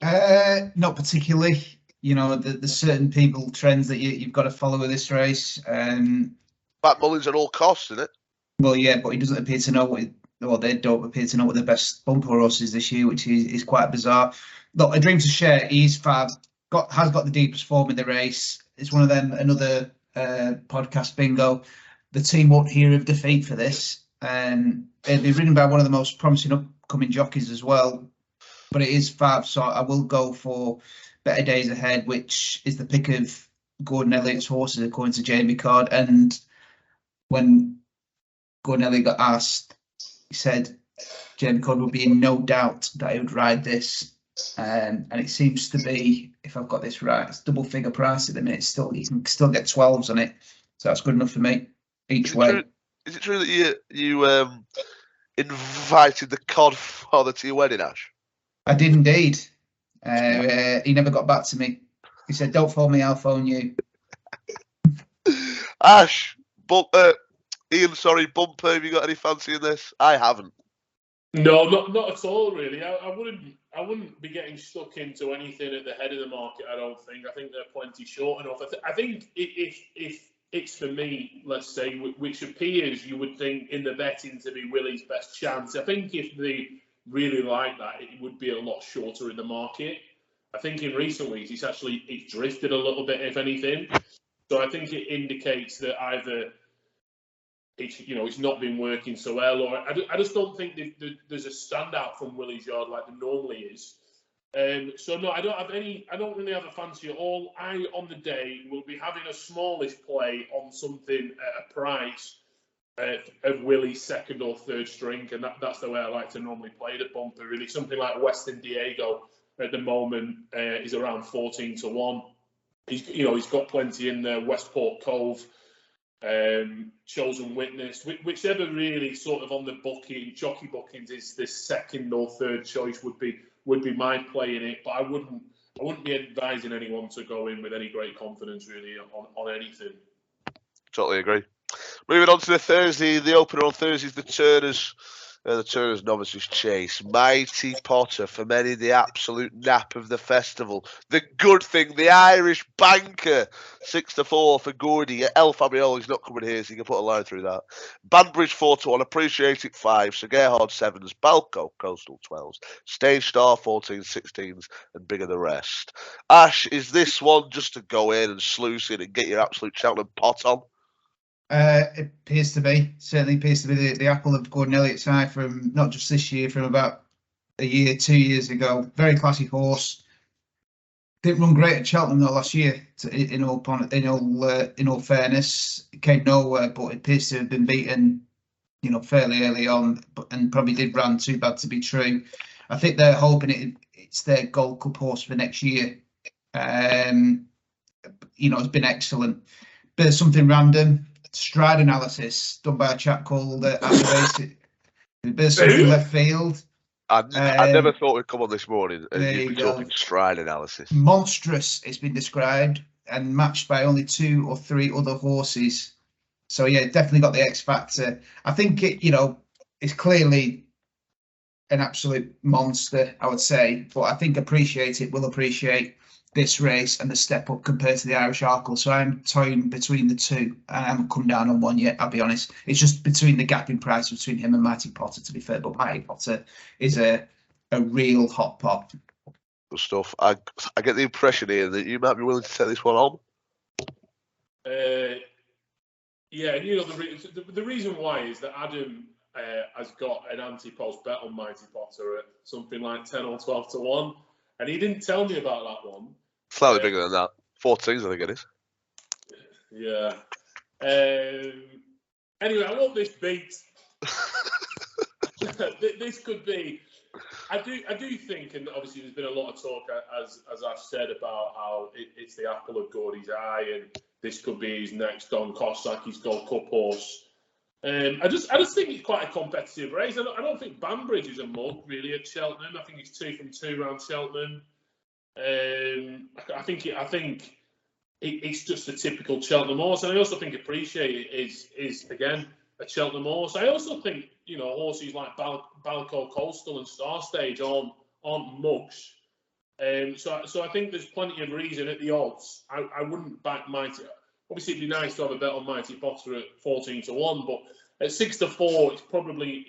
Not particularly. The certain people trends that you've got to follow with this race. Matt Mullins at all costs, isn't it? Well, yeah, but he doesn't appear to know they don't appear to know what the best bumper horse is this year, which is quite bizarre. Look, A Dream to Share, he's fab. Has got the deepest form in the race. It's one of them, another podcast bingo. The team won't hear of defeat for this. It'll be ridden by one of the most promising upcoming jockeys as well. But it is fab, so I will go for Better Days Ahead, which is the pick of Gordon Elliott's horses, according to Jamie Codd. And when Gordon Elliott got asked, he said Jamie Codd would be in no doubt that he would ride this. And it seems to be, if I've got this right, it's double figure price at the minute. You can still get 12s on it, so that's good enough for me each way. Is it true that you invited the Codd father to your wedding, Ash? I did indeed. He never got back to me. He said, "Don't phone me, I'll phone you." Ash, Ian, sorry, bumper. Have you got any fancy in this? I haven't. No, not at all, really. I wouldn't be getting stuck into anything at the head of the market. I don't think. I think they're plenty short enough. I think if it's for me, let's say, which appears you would think in the betting to be Willie's best chance. I think if they really like that, it would be a lot shorter in the market. I think in recent weeks it's drifted a little bit, if anything. So I think it indicates that either it's not been working so well, or I just don't think there's a standout from Willie's Yard like there normally is. So no, I don't really have a fancy at all. I, on the day, will be having a smallish play on something at a price of Willie's second or third string, and that's the way I like to normally play the bumper. Really, something like Western Diego at the moment is around 14-1. He's got plenty in there. Westport Cove, Chosen Witness, whichever really sort of on the jockey bookings is the second or third choice would be my play in it. But I wouldn't be advising anyone to go in with any great confidence really on anything. Totally agree. Moving on to the Thursday, the opener on Thursday is the Turners Novices Chase. Mighty Potter, for many the absolute nap of the festival. The good thing, the Irish banker, 6-4 for Gordy. El Fabrioli's not coming here, so you can put a line through that. Banbridge 4-1, Appreciate It 5, Sir Gerhard 7s, Balco Coastal 12s, Stage Star 14s, 16s, and bigger the rest. Ash, is this one just to go in and sluice in and get your absolute Cheltenham pot on? It certainly appears to be the apple of Gordon Elliott's eye from not just this year, from about a year, 2 years ago. Very classy horse. Didn't run great at Cheltenham though last year. In all fairness, it came nowhere, but it appears to have been beaten, fairly early on, and probably did run too bad to be true. I think they're hoping it's their Gold Cup horse for next year. It's been excellent. Bit of something random. Stride analysis done by a chap called Activate. A bit of something left field. I never thought we'd come on this morning and you'd be talking stride analysis. Monstrous, it's been described, and matched by only 2 or 3 other horses. So yeah, definitely got the X factor. I think it's clearly an absolute monster, I would say. But I think will appreciate this race and the step up compared to the Irish Arkle. So I'm toying between the two. I haven't come down on one yet, I'll be honest. It's just between the gap in price between him and Mighty Potter, to be fair. But Mighty Potter is a real hot pot. Good stuff. I get the impression here that you might be willing to take this one on. Yeah, the reason why is that Adam has got an anti-post bet on Mighty Potter at something like 10 or 12-1. And he didn't tell me about that one. Slightly bigger than that. 14s, I think it is. Yeah. Anyway, I want this beat. This could be. I do think, and obviously there's been a lot of talk, as I've said, about how it's the apple of Gordy's eye, and this could be his next Don Cossack, Gold Cup horse. I just think it's quite a competitive race. I don't think Banbridge is a mug really at Cheltenham. I think it's 2 from 2 around Cheltenham. I think it's just a typical Cheltenham horse, and I also think Appreciate It is again a Cheltenham horse. I also think horses like Balco Coastal and Star Stage aren't mugs. So I think there's plenty of reason at the odds. I wouldn't back Mighty. Obviously, it'd be nice to have a bet on Mighty Potter at 14-1, but at 6-4, it's probably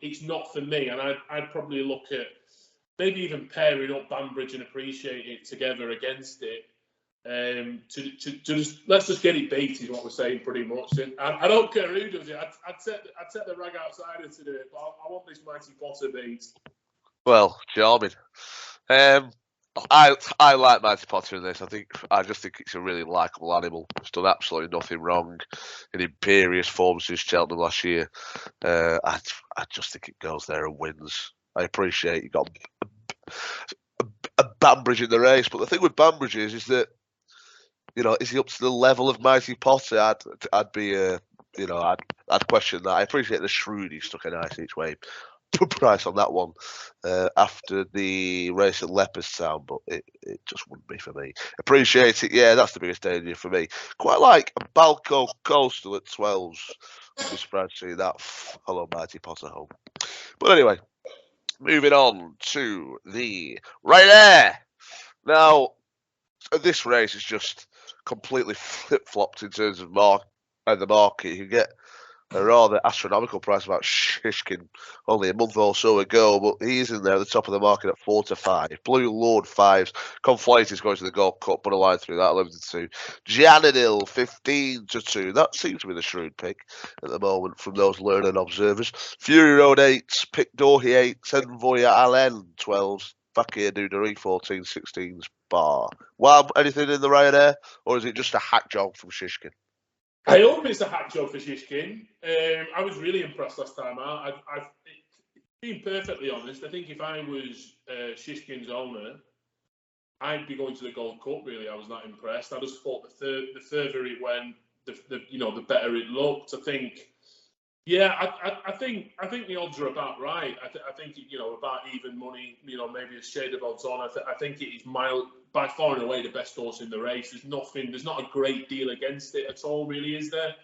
it's not for me, and I'd probably look at maybe even pairing up Banbridge and Appreciate It together against it. Let's just get it beat is what we're saying pretty much. And I don't care who does it. I'd set the rag outsider to do it, but I want this Mighty Potter beat. Well, charming. I like Mighty Potter in this. I just think it's a really likeable animal. It's done absolutely nothing wrong in imperious form since Cheltenham last year. I just think it goes there and wins. I appreciate you got a Banbridge in the race, but the thing with Banbridge is that is he up to the level of Mighty Potter? I'd be I'd question that. I appreciate the shrewd he stuck a nice each way price on that one after the race at Leopardstown, but it just wouldn't be for me. Appreciate It, yeah, that's the biggest danger for me. Quite like a Balco Coastal at 12s. I'd be surprised to see that follow Mighty Potter home. But anyway, moving on to the right there. Now, this race is just completely flip-flopped in terms of at the market. You can get a rather astronomical price about Shishkin only a month or so ago, but he's in there at the top of the market at 4 to 5. Blue Lord 5s. Conflate is going to the Gold Cup, but a line through that 11 to 2. Janadil 15 to 2. That seems to be the shrewd pick at the moment from those learned observers. Fury Road 8s. Pick Dohi 8s. Envoya Allen 12s. Fakir Dudery 14 16s. Bar. Well, anything in the Ryanair, or is it just a hack job from Shishkin? I hope it's a hack job for Shishkin. I was really impressed last time out. Being perfectly honest, I think if I was Shishkin's owner, I'd be going to the Gold Cup. Really, I was not impressed. I just thought the further it went, the better it looked. I think, I think the odds are about right. I think about even money. Maybe a shade of odds on. I think it is by far and away the best horse in the race. There's not a great deal against it at all, really, is there?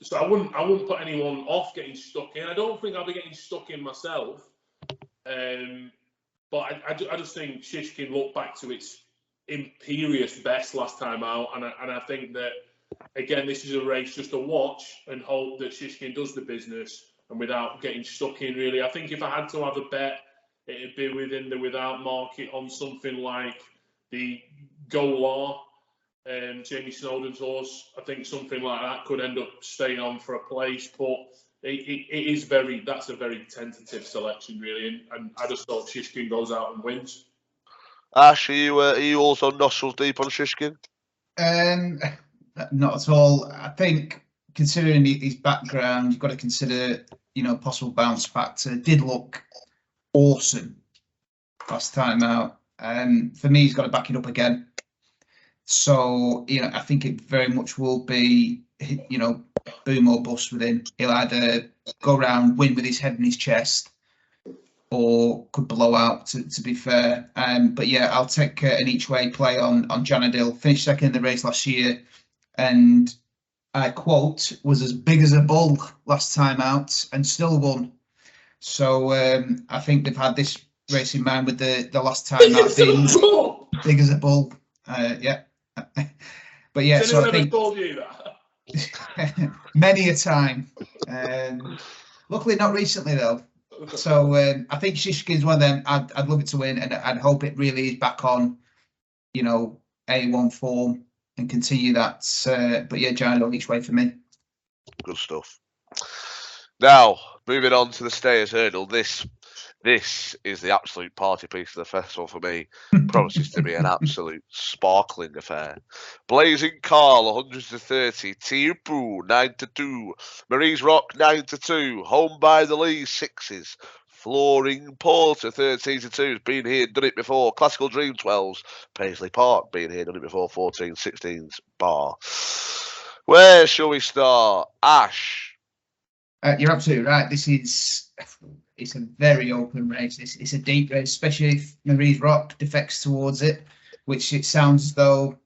So I wouldn't put anyone off getting stuck in. I don't think I'll be getting stuck in myself. But I just think Shishkin looked back to its imperious best last time out, and I think that again this is a race just to watch and hope that Shishkin does the business and without getting stuck in. Really, I think if I had to have a bet, it'd be within the without market on something like the Golar, Jamie Snowden's horse. I think something like that could end up staying on for a place, but that's a very tentative selection, really, and I just thought Shishkin goes out and wins. Ash, are you also nostrils deep on Shishkin? Not at all. I think considering his background, you've got to consider possible bounce factor. Did look awesome last time out. For me, he's got to back it up again. So, I think it very much will be, boom or bust with him. He'll either go around, win with his head in his chest, or could blow out, to be fair. But yeah, I'll take an each way play on Janadil. Finished second in the race last year, and I quote, was as big as a bull last time out and still won. So I think they've had this race in mind with the last time out being big as a bull. Yeah. But yeah, so I think told you that many a time. Luckily, not recently though. So I think Shishkin's one of them. I'd love it to win, and I'd hope it really is back on, A1 form and continue that. But yeah, Giant each way for me. Good stuff. Now, moving on to the Stayers Hurdle. This is the absolute party piece of the festival for me. Promises to be an absolute sparkling affair. Blazing Carl, 100 to 30. Tiupu, 9 to 2. Marie's Rock, 9 to 2. Home by the Lee, 6s. Flooring Porter, 13 to 2. Been here, done it before. Classical Dream, 12s. Paisley Park, been here, done it before. 14, 16s. Bar. Where shall we start? Ash. You're absolutely right. It's a very open race. It's a deep race, especially if Marie's Rock defects towards it, which it sounds as though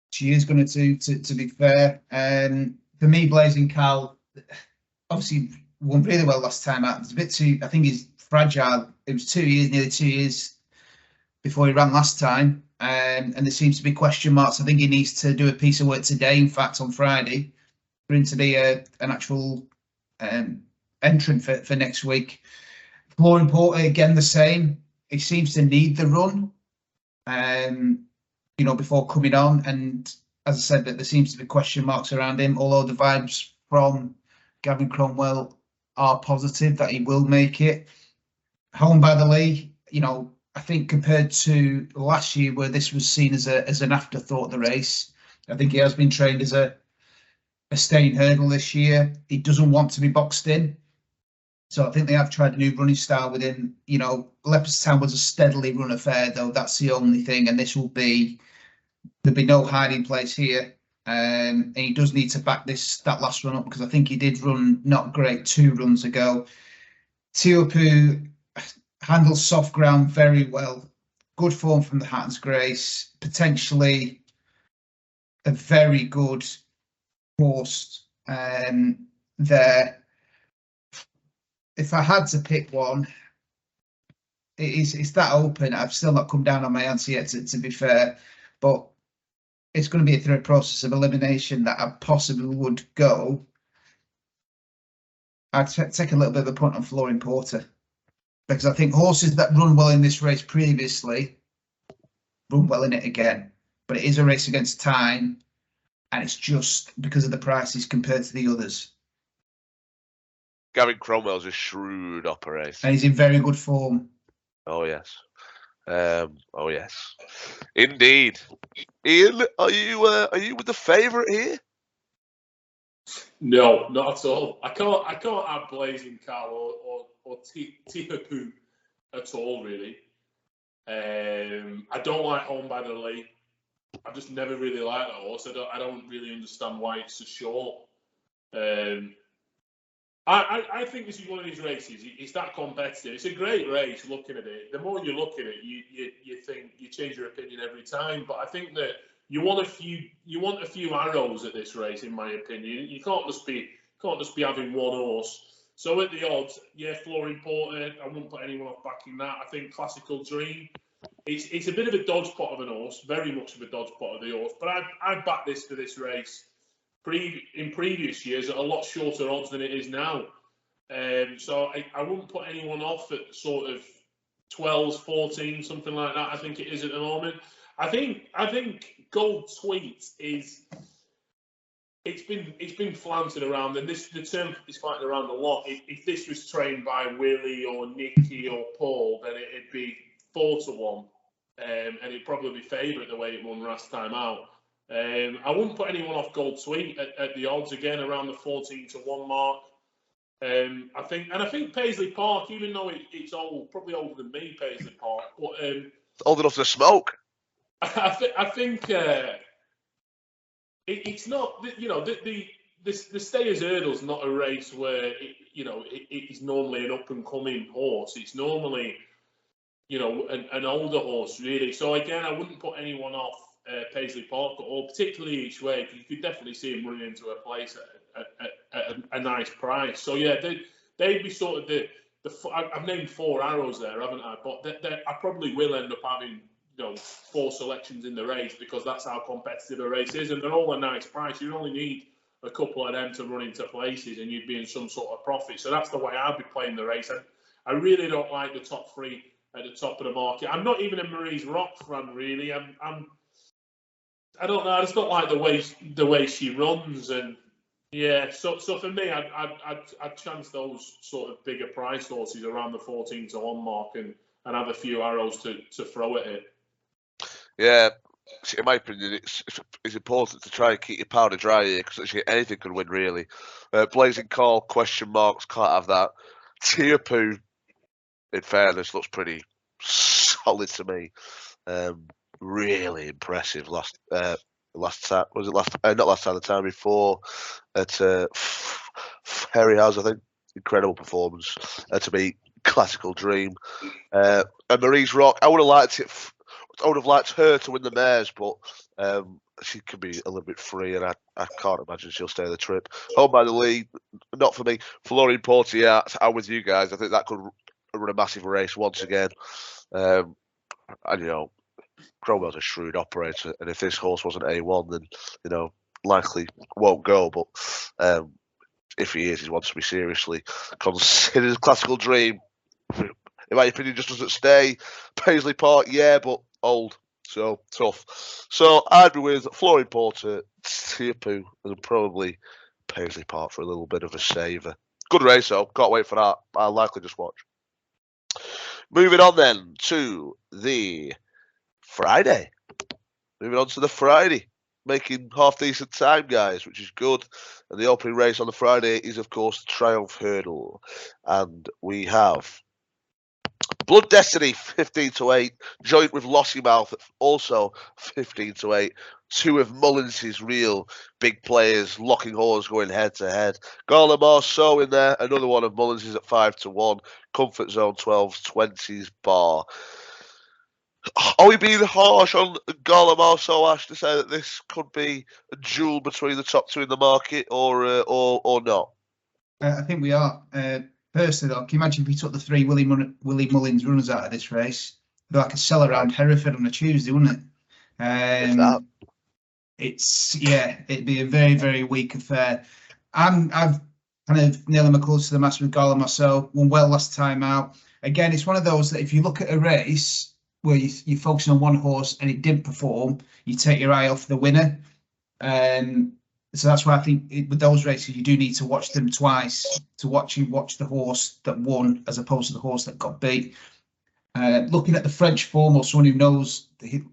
she is going to do, to be fair. For me, Blazing Carl obviously won really well last time out. It's a bit too, I think he's fragile. It was nearly 2 years before he ran last time. And there seems to be question marks. I think he needs to do a piece of work today, in fact, on Friday, for him to be an actual entrant for next week. Flooring Porter, again, the same. He seems to need the run, before coming on. And as I said, that there seems to be question marks around him, although the vibes from Gavin Cromwell are positive that he will make it. Home by the Lee, I think compared to last year, where this was seen as an afterthought, the race, I think he has been trained as a staying hurdle this year. He doesn't want to be boxed in. So I think they have tried a new running style with him. Leopardstown was a steadily run affair, though. That's the only thing. And there'll be no hiding place here. And he does need to back that last run up, because I think he did run not great 2 runs ago. Tiupu handles soft ground very well. Good form from the Hatton's Grace. Potentially a very good horse there. If I had to pick one, it's that open. I've still not come down on my answer yet, to be fair. But it's going to be through a process of elimination that I possibly would go. I'd take a little bit of a punt on Flooring Porter, because I think horses that run well in this race previously run well in it again. But it is a race against time, and it's just because of the prices compared to the others. Gavin Cromwell's a shrewd operator. And he's in very good form. Oh, yes. Oh, yes. Indeed. Ian, are you with the favourite here? No, not at all. I can't have Blazing Carl or Tihapu at all, really. I don't like Home by the Lee. I just never really liked that horse. I don't really understand why it's so short. I think this is one of these races. It's that competitive. It's a great race. Looking at it, the more you look at it, you think you change your opinion every time. But I think that you want a few arrows at this race, in my opinion. You can't just be having one horse. So at the odds, yeah, Flooring Porter, I wouldn't put anyone off backing that. I think Classical Dream, it's a bit of a dodge pot of an horse, very much of a dodge pot of the horse. But I backed this for this race in previous years at a lot shorter odds than it is now. So I wouldn't put anyone off at sort of 12s, 14, something like that. I think it is at the moment. I think Gold Tweet is. It's been flaunted around, and the term is flaunted around a lot. If this was trained by Willie or Nicky or Paul, then it'd be 4-1, and it'd probably be favourite the way it won last time out. I wouldn't put anyone off Gold Tweet at the odds again around the 14-1 mark. I think Paisley Park, even though it's old, probably older than me, Paisley Park, but old enough to smoke. I think it's not, you know, the Stayers Hurdle's not a race where it is normally an up and coming horse. It's normally, you know, an older horse really. So again, I wouldn't put anyone off Paisley Park at all, particularly each way, because you could definitely see him running into a place at a nice price. So yeah, they'd be sort of the I've named 4 arrows there, haven't I? But I probably will end up having 4 selections in the race, because that's how competitive a race is, and they're all a nice price. You only need a couple of them to run into places, and you'd be in some sort of profit. So that's the way I'd be playing the race. I really don't like the top 3 at the top of the market. I'm not even a Marie's Rock fan, really. I don't know. I just don't like the way she runs, and yeah. So for me, I'd chance those sort of bigger price horses around the 14-1 mark, and have a few arrows to throw at it. Yeah, in my opinion, it's important to try and keep your powder dry here, because anything could win, really. Blazing Call, question marks, can't have that. Tiapu, in fairness, looks pretty solid to me. Really impressive last time. Was it not last time, the time before at Harry House, I think. Incredible performance to me. Classical Dream. And Marie's Rock, I would have liked her to win the mares, but she can be a little bit free, and I can't imagine she'll stay the trip. Home by the Lee, not for me. Flooring Porter, yeah, I'm with you guys. I think that could run a massive race once again. And Cromwell's a shrewd operator, and if this horse wasn't A1, then likely won't go. But if he is, he wants to be seriously considered. Classical Dream, in my opinion, just doesn't stay. Paisley Park, yeah, but old, so tough. So I'd be with Flooring Porter, Tiapu, and probably Paisley Park for a little bit of a savour. Good race, though. Can't wait for that. I'll likely just watch. Moving on then to the Friday. Making half decent time, guys, which is good. And the opening race on the Friday is, of course, the Triumph Hurdle. And we have Blood Destiny 15-8, joint with Lossymouth also 15-8. 2 of Mullins's real big players, locking horns going head to head. Gala Marceau in there, another one of Mullins's at 5-1. Comfort Zone 12s, 20s bar. Are we being harsh on Gala Marceau, Ash, to say that this could be a duel between the top 2 in the market, or not? I think we are. Personally, though, can you imagine if we took the 3 Willie Mullins runners out of this race? It'd be like a sell around Hereford on a Tuesday, wouldn't it? it'd be a very, very weak affair. I've kind of nailing my close to the mast with Gollum myself. Won well last time out. Again, it's one of those that if you look at a race where you're focusing on one horse and it didn't perform, you take your eye off the winner. So that's why I think with those races you do need to watch them twice to watch the horse that won as opposed to the horse that got beat. Looking at the French form, or someone who knows,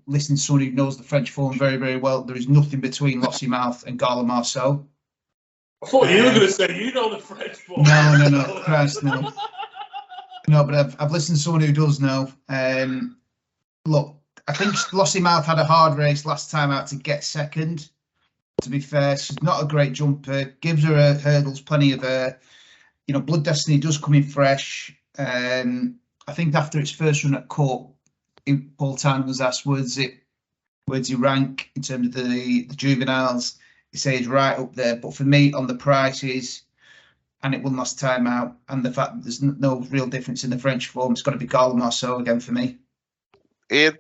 listening to someone who knows the French form very, very well, there is nothing between Lossiemouth and Gala Marceau. I thought you were going to say you know the French form. No, Christ, no. No, but I've listened to someone who does know. Look, I think Lossiemouth had a hard race last time out to get second. To be fair, she's not a great jumper. Gives her hurdles plenty of air. Blood Destiny does come in fresh. I think after its first run at Court, Paul Tynan was asked, where's he rank in terms of the juveniles? He says right up there. But for me, on the prices, and it won last time out, and the fact that there's no real difference in the French form, it's got to be Gala Marceau again for me. Ian?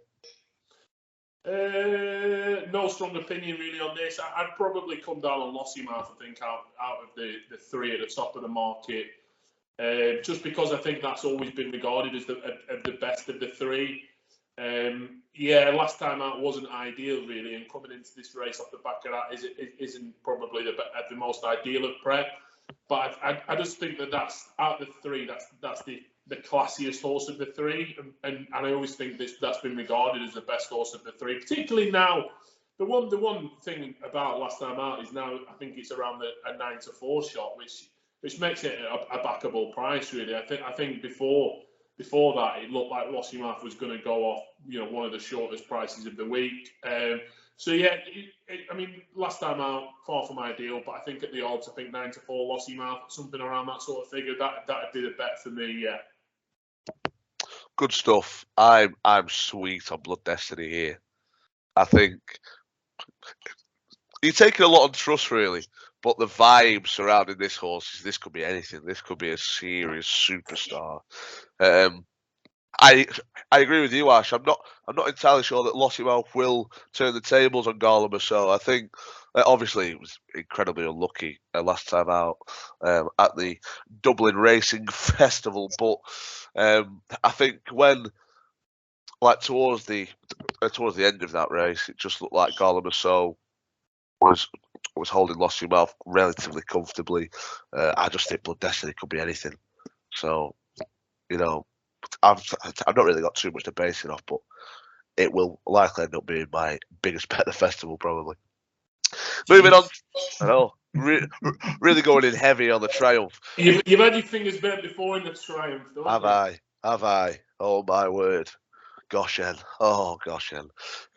No strong opinion really on this. I'd probably come down on Lossiemouth, I think, out of the three at the top of the market. Just because I think that's always been regarded as the best of the three. Last time out wasn't ideal really, and coming into this race off the back of that isn't probably the most ideal of prep. But I just think that's out of the three, that's the classiest horse of the three, and I always think that's been regarded as the best horse of the three, particularly now. The one thing about last time out is now I think it's around a 9-4 shot, which makes it a backable price really. I think before that it looked like Lossiemouth was going to go off one of the shortest prices of the week. Last time out far from ideal, but I think at the odds I think 9-4 Lossiemouth, something around that sort of figure, that'd be the bet for me. Yeah. Good stuff. I'm sweet on Blood Destiny here. I think you're taking a lot on trust, really, but the vibe surrounding this horse is this could be anything. This could be a serious superstar. I agree with you, Ash. I'm not entirely sure that Lossiemouth will turn the tables on Gala Marceau. I think obviously it was incredibly unlucky last time out at the Dublin Racing Festival, but I think when towards the end of that race, it just looked like Gala Marceau was holding Lossiemouth relatively comfortably. I just think Blood Destiny could be anything. So, I've not really got too much to base it off, but it will likely end up being my biggest bet of the festival, probably. Moving on, I know, really going in heavy on the Triumph. You've had your fingers burnt before in the Triumph, don't you? Have I? Oh my word. Goshen.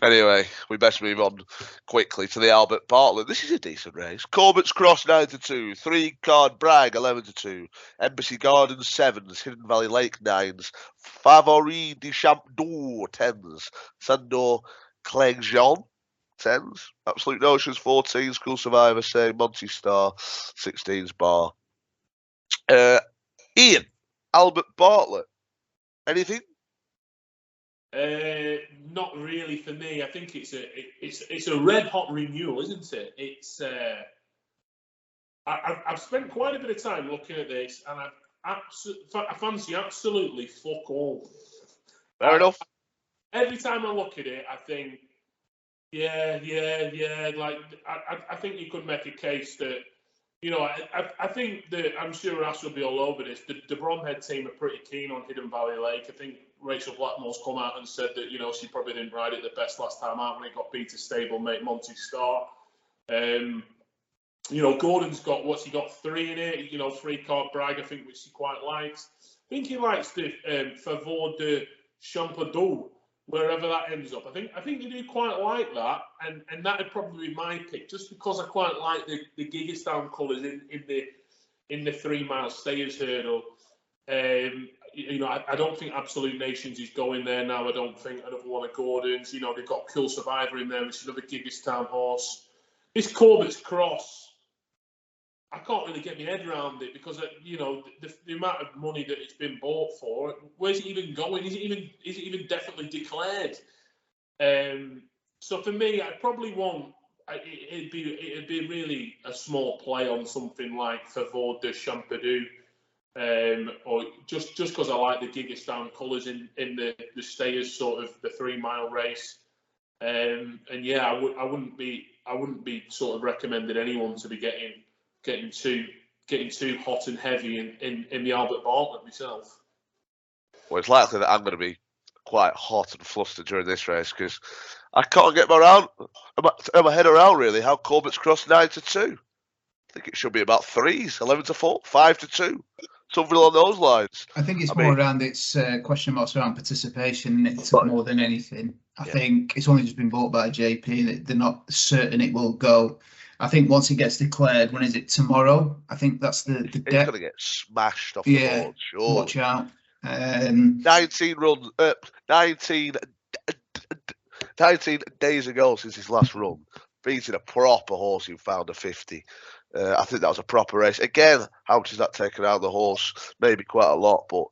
Anyway, we best move on quickly to the Albert Bartlett. This is a decent race. Corbett's Cross 9-2, 3-card Bragg 11-2, Embassy Gardens 7s, Hidden Valley Lake 9s, Favori de Champ d'Or 10s, Sandor Clegg-Jean 10s, Absolute Notions 14s, Cool Survivor same, Monty Star 16s bar. Ian, Albert Bartlett, anything? Not really for me. I think it's a red hot renewal, isn't it? It's I've spent quite a bit of time looking at this, and I fancy absolutely fuck all. Fair enough. Every time I look at it, I think, yeah. Like I think you could make a case that, I think that I'm sure Ash will be all over this. The Bromhead team are pretty keen on Hidden Valley Lake. I think Rachel Blackmore's come out and said that she probably didn't ride it the best last time out when it got beat to stablemate Monty Star. Gordon's got he got 3 in it. 3-card Bragg, I think, which he quite likes. I think he likes the Favor de Champadour, wherever that ends up. I think you do quite like that, and that'd probably be my pick, just because I quite like the Gigastown colours in the 3-mile stayers hurdle. I don't think Absolute Nations is going there now. I don't think another one of Gordon's. They've got Cool Survivor in there, which is another Gigastown horse. This Corbett's Cross, I can't really get my head around it because the amount of money that it's been bought for. Where's it even going? Is it even definitely declared? So for me, I probably won't. it'd be really a small play on something like Favor de Champedou, or just because I like the Gigastown colours in the stayers sort of the 3 mile race, and yeah, I wouldn't be sort of recommending anyone to be getting too hot and heavy in the Albert Bartlett myself. Well, it's likely that I'm going to be quite hot and flustered during this race because I can't get my head around really how Corbett's Cross 9-2. I think it should be about 3s, 11-4, 5-2, something along those lines. I think it's more around its question marks around participation more than anything. I think it's only just been bought by JP. They're not certain it will go. I think once it gets declared, when is it, tomorrow? I think that's the It's going to get smashed off the board, sure. Watch out. 19 days ago since his last run, beating a proper horse who found a 50. I think that was a proper race. Again, how much is that taken out of the horse? Maybe quite a lot, but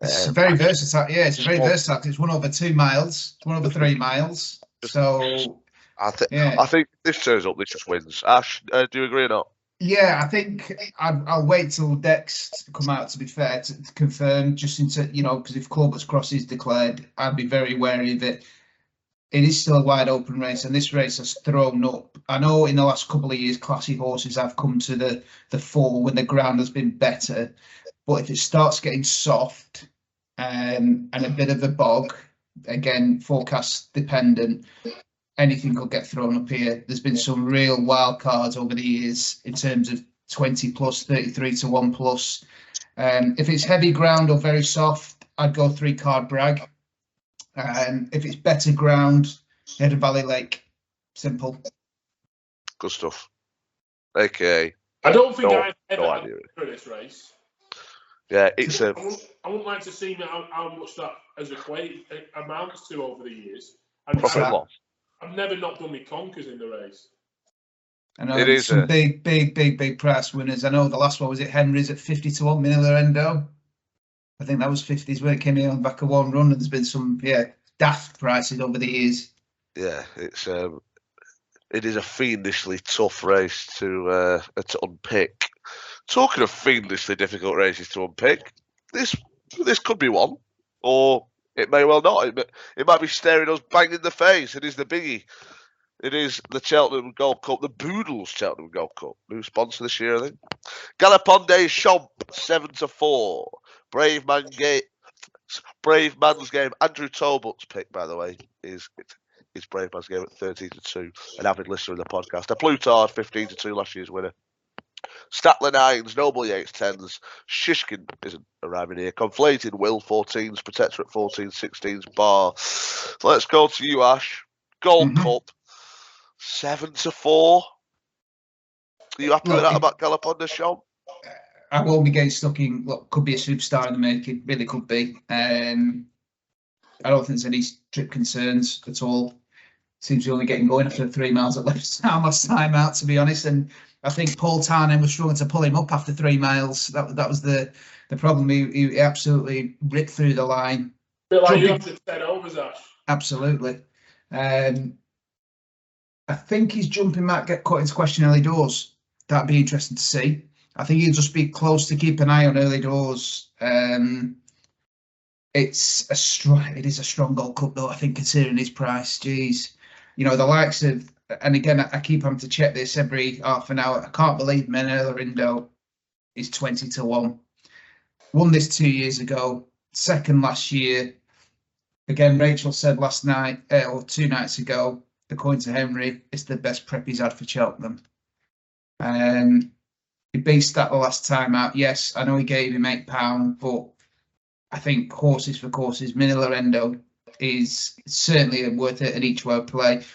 it's very versatile. Yeah, it's very versatile. It's 1 over 2 miles, 1 over 3 miles. So I think this turns up, this just wins. Ash, do you agree or not? Yeah, I think I'll wait till Dex come out, to be fair, to confirm, just into, because if Corbett's Cross is declared, I'd be very wary of it. It is still a wide open race, and this race has thrown up. I know in the last couple of years, classy horses have come to the fore when the ground has been better. But if it starts getting soft and a bit of a bog, again, forecast dependent, anything could get thrown up here. There's been some real wild cards over the years in terms of 20 plus, 33-1 plus. If it's heavy ground or very soft, I'd go 3 Card Bragg. If it's better ground, head of Valley Lake. Simple. Good stuff. Okay. I don't think I've ever had for this race. Yeah, it's I wouldn't like to see how much that as amounts to over the years. Profit and loss. I've never not done me conkers in the race. I know it some big price winners. I know the last one was Henry's at 50-1, Manila Endo. I think that was 50s when it came in on the back of one run, and there's been some daft prices over the years. Yeah, it is a fiendishly tough race to unpick. Talking of fiendishly difficult races to unpick, this could be one, or it may well not. It might be staring us bang in the face. It is the biggie. It is the Cheltenham Gold Cup, the Boodles Cheltenham Gold Cup. New sponsor this year, I think. Galoponde Champ 7-4. Brave Man's Game. Andrew Tolbutt's pick, by the way, is Brave Man's Game at 13-2. An avid listener of the podcast. A Plutard 15-2, last year's winner. Statler 9s, Noble Yates 10s, Shishkin isn't arriving here. Conflated Will 14s, Protectorate 14s, 16s, Bar. So let's go to you, Ash. Gold Cup 7-4. Are you happy with that about Galoponde Champ? I won't be getting stuck in what could be a superstar in the making. Really could be. I don't think there's any trip concerns at all. Seems to be only getting going after 3 miles at last time out, to be honest. And I think Paul Tarnan was struggling to pull him up after 3 miles. That was the problem. He absolutely ripped through the line. Feel like you have to 10 overs, Ash. Absolutely. I think his jumping might get cut into question early doors. That'd be interesting to see. I think he'll just be close to keep an eye on early doors. It is a strong Gold Cup though, I think, considering his price. Geez, the likes of, and again, I keep having to check this every half an hour. I can't believe Manila Endo is 20-1. Won this 2 years ago, second last year. Again, Rachel said last night or 2 nights ago, according to Henry, it's the best prep he's had for Cheltenham. He beat that the last time out. Yes, I know he gave him £8, but I think horses for courses, Manila Endo is certainly worth it at each way play.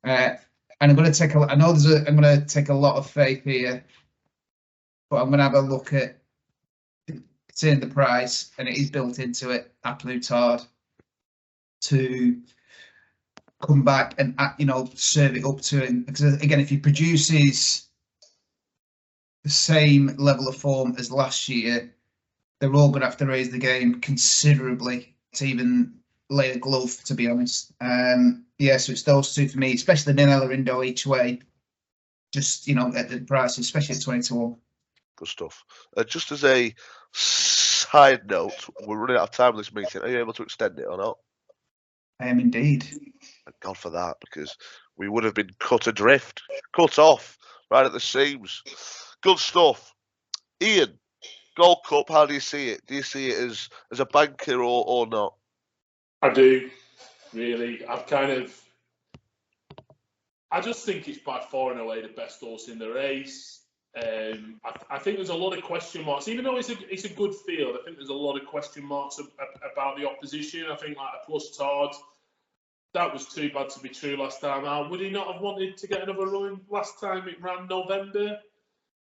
And I'm going to take I'm going to take a lot of faith here, but I'm going to have a look at seeing the price, and it is built into it. Plutard to come back and serve it up to him, because again, if he produces the same level of form as last year, they're all going to have to raise the game considerably to even lay a glove, to be honest. So it's those two for me, especially Manila Endo each way. just at the price, especially at 20-1. Good stuff. Just as a side note, we're running out of time on this meeting. Are you able to extend it or not? I am indeed. Thank God for that, because we would have been cut adrift, cut off right at the seams. Good stuff. Ian, Gold Cup, how do you see it? Do you see it as a banker or not? I do, really. I just think it's by far and away the best horse in the race. I think there's a lot of question marks, even though it's a good field. I think there's a lot of question marks about the opposition. I think like a Plus Tard, that was too bad to be true last time out. Would he not have wanted to get another run last time it ran November?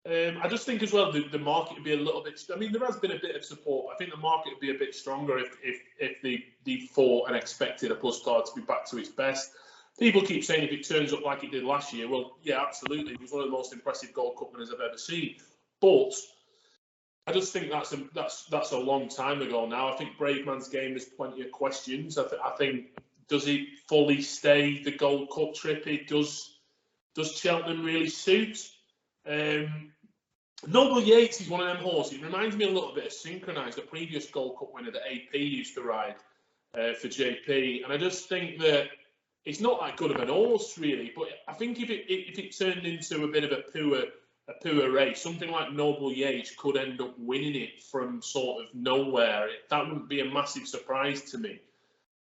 I just think as well the market would be a little bit. I mean, there has been a bit of support. I think the market would be a bit stronger if they thought and expected a Plus Tard to be back to its best. People keep saying if it turns up like it did last year, well, yeah, absolutely. It was one of the most impressive Gold Cup winners I've ever seen. But I just think that's a long time ago now. I think Brave Man's Game, there's plenty of questions. I think, does it fully stay the Gold Cup trip? Does Cheltenham really suit? Noble Yates is one of them horses. It reminds me a little bit of Synchronised, the previous Gold Cup winner that AP used to ride for JP. And I just think that it's not that good of an horse, really. But I think if it turned into a bit of a poor race, something like Noble Yates could end up winning it from sort of nowhere. That wouldn't be a massive surprise to me.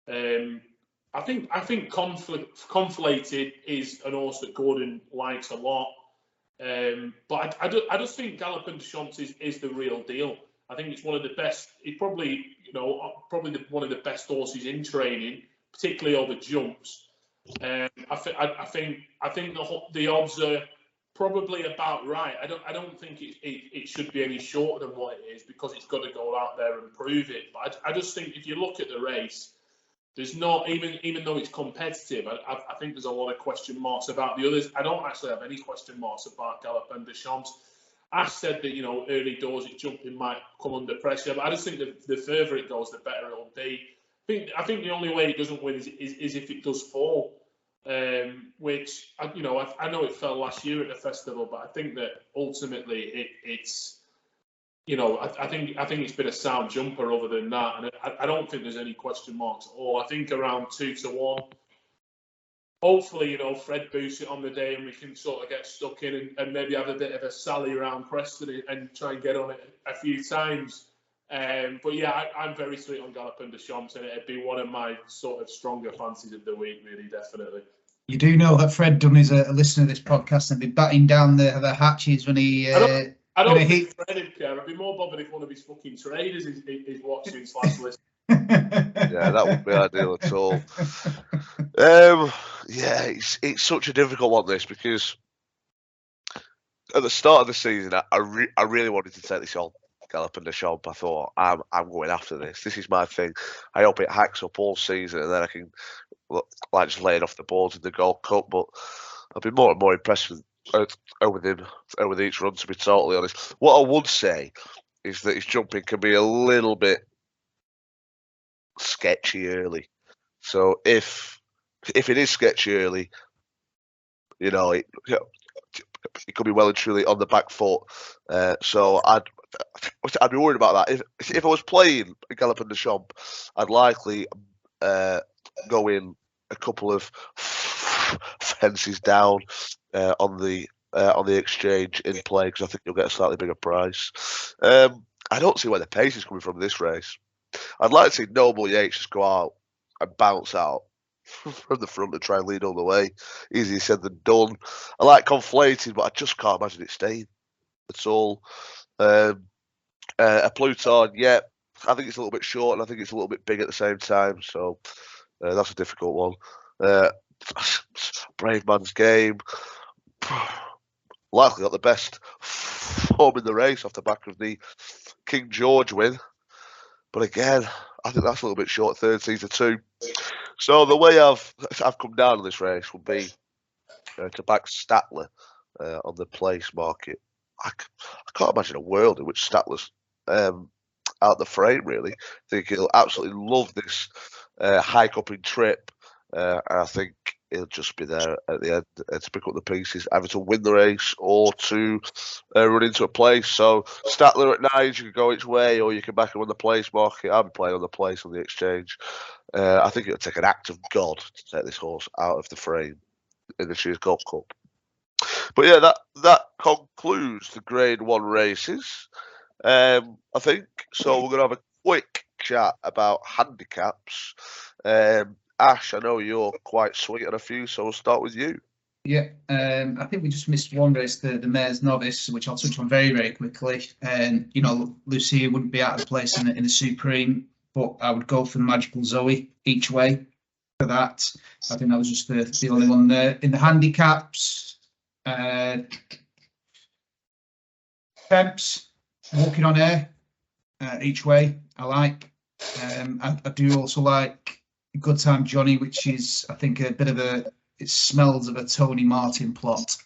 I think Conflated is an horse that Gordon likes a lot. But I just think Galopin Des Champs is the real deal. I think it's one of the best. It's probably one of the best horses in training, particularly over jumps. I think the odds are probably about right. I don't think it should be any shorter than what it is, because it's got to go out there and prove it. But I just think if you look at the race, there's not, even though it's competitive, I think there's a lot of question marks about the others. I don't actually have any question marks about Galopin Des Champs. Ash said that, early doors its jumping might come under pressure, but I just think that the further it goes, the better it'll be. I think the only way it doesn't win is if it does fall, which I know it fell last year at the festival, but I think that ultimately it's. I think it's been a sound jumper other than that, and I don't think there's any question marks at all. I think around 2-1. Hopefully, Fred boosts it on the day, and we can sort of get stuck in and maybe have a bit of a sally around Preston and try and get on it a few times. But yeah, I'm very sweet on Galopin Des Champs, and it'd be one of my sort of stronger fancies of the week, really, definitely. You do know that Fred Dunn is a listener of this podcast and be batting down the hatches when he. I don't think Fred would care. I'd be more bothered if one of his fucking traders is watching / listening. Yeah, that wouldn't be ideal at all. Yeah, it's such a difficult one, this, because at the start of the season, I really wanted to take this on, Galopin Des Champs. I thought, I'm going after this. This is my thing. I hope it hacks up all season, and then I can just lay it off the boards in the Gold Cup. But I've been more and more impressed with over each run, to be totally honest. What I would say is that his jumping can be a little bit sketchy early. So if it is sketchy early, it could be well and truly on the back foot. So I'd be worried about that. If I was playing Galopin Des Champs, I'd likely go in a couple of fences down on the exchange in play, because I think you'll get a slightly bigger price. I don't see where the pace is coming from this race. I'd like to see Noble Yates just go out and bounce out from the front and try and lead all the way. Easier said than done. I like Conflated, but I just can't imagine it staying at all. A Pluton, yeah, I think it's a little bit short, and I think it's a little bit big at the same time. So that's a difficult one. Brave Man's Game. Likely got the best form in the race off the back of the King George win. But again, I think that's a little bit short, 13-2. So the way I've come down on this race would be to back Statler on the place market. I can't imagine a world in which Statler's out the frame, really. I think he'll absolutely love this hike up in trip. And I think he'll just be there at the end to pick up the pieces, either to win the race or to run into a place. So Statler at 9, you can go each way, or you can back him on the place market. I'm playing on the place on the exchange. I think it'll take an act of God to take this horse out of the frame in the Shears Golf Cup. But yeah, that concludes the Grade 1 races. I think so. We're gonna have a quick chat about handicaps. Ash, I know you're quite sweet on a few, so we'll start with you. Yeah, I think we just missed one race, the Mayor's Novice, which I'll touch on very, very quickly. And Lucia wouldn't be out of place in the Supreme, but I would go for Magical Zoe each way for that. I think that was just the only one there. In the handicaps, Temps, Walking on Air, each way, I like. I do also like Good Time Johnny, which is, I think, a bit of it smells of a Tony Martin plot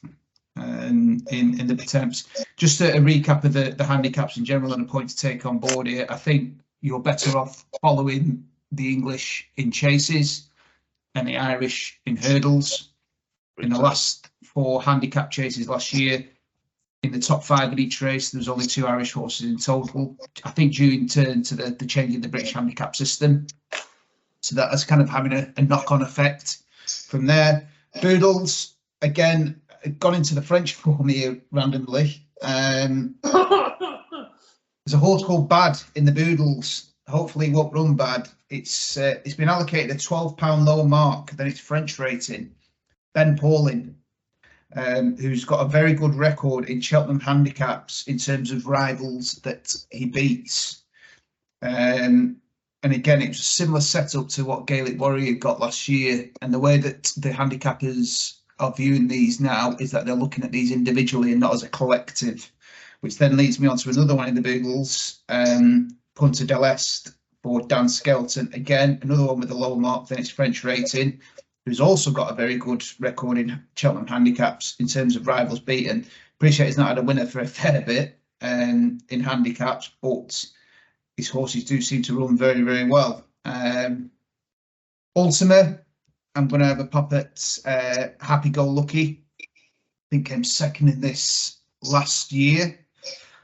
in the attempts. Just a recap of the handicaps in general and a point to take on board here. I think you're better off following the English in chases and the Irish in hurdles. In the last 4 handicap chases last year, in the top 5 in each race, there was only 2 Irish horses in total. I think due in turn to the change in the British handicap system. So that is kind of having a knock-on effect from there. Boodles, again, gone into the French form here randomly. There's a horse called Bad in the Boodles. Hopefully, it won't run bad. It's been allocated a £12 lower mark than its French rating. Ben Paulin, who's got a very good record in Cheltenham handicaps in terms of rivals that he beats. And again, it was a similar setup to what Gaelic Warrior got last year. And the way that the handicappers are viewing these now is that they're looking at these individually and not as a collective, which then leads me on to another one in the Boogles, Punta del Est for Dan Skelton. Again, another one with a lower mark than its French rating, who's also got a very good record in Cheltenham handicaps in terms of rivals beaten. Appreciate he's not had a winner for a fair bit in handicaps, but his horses do seem to run very, very well. Ultima, I'm going to have a pop at Happy Go Lucky. I think came second in this last year.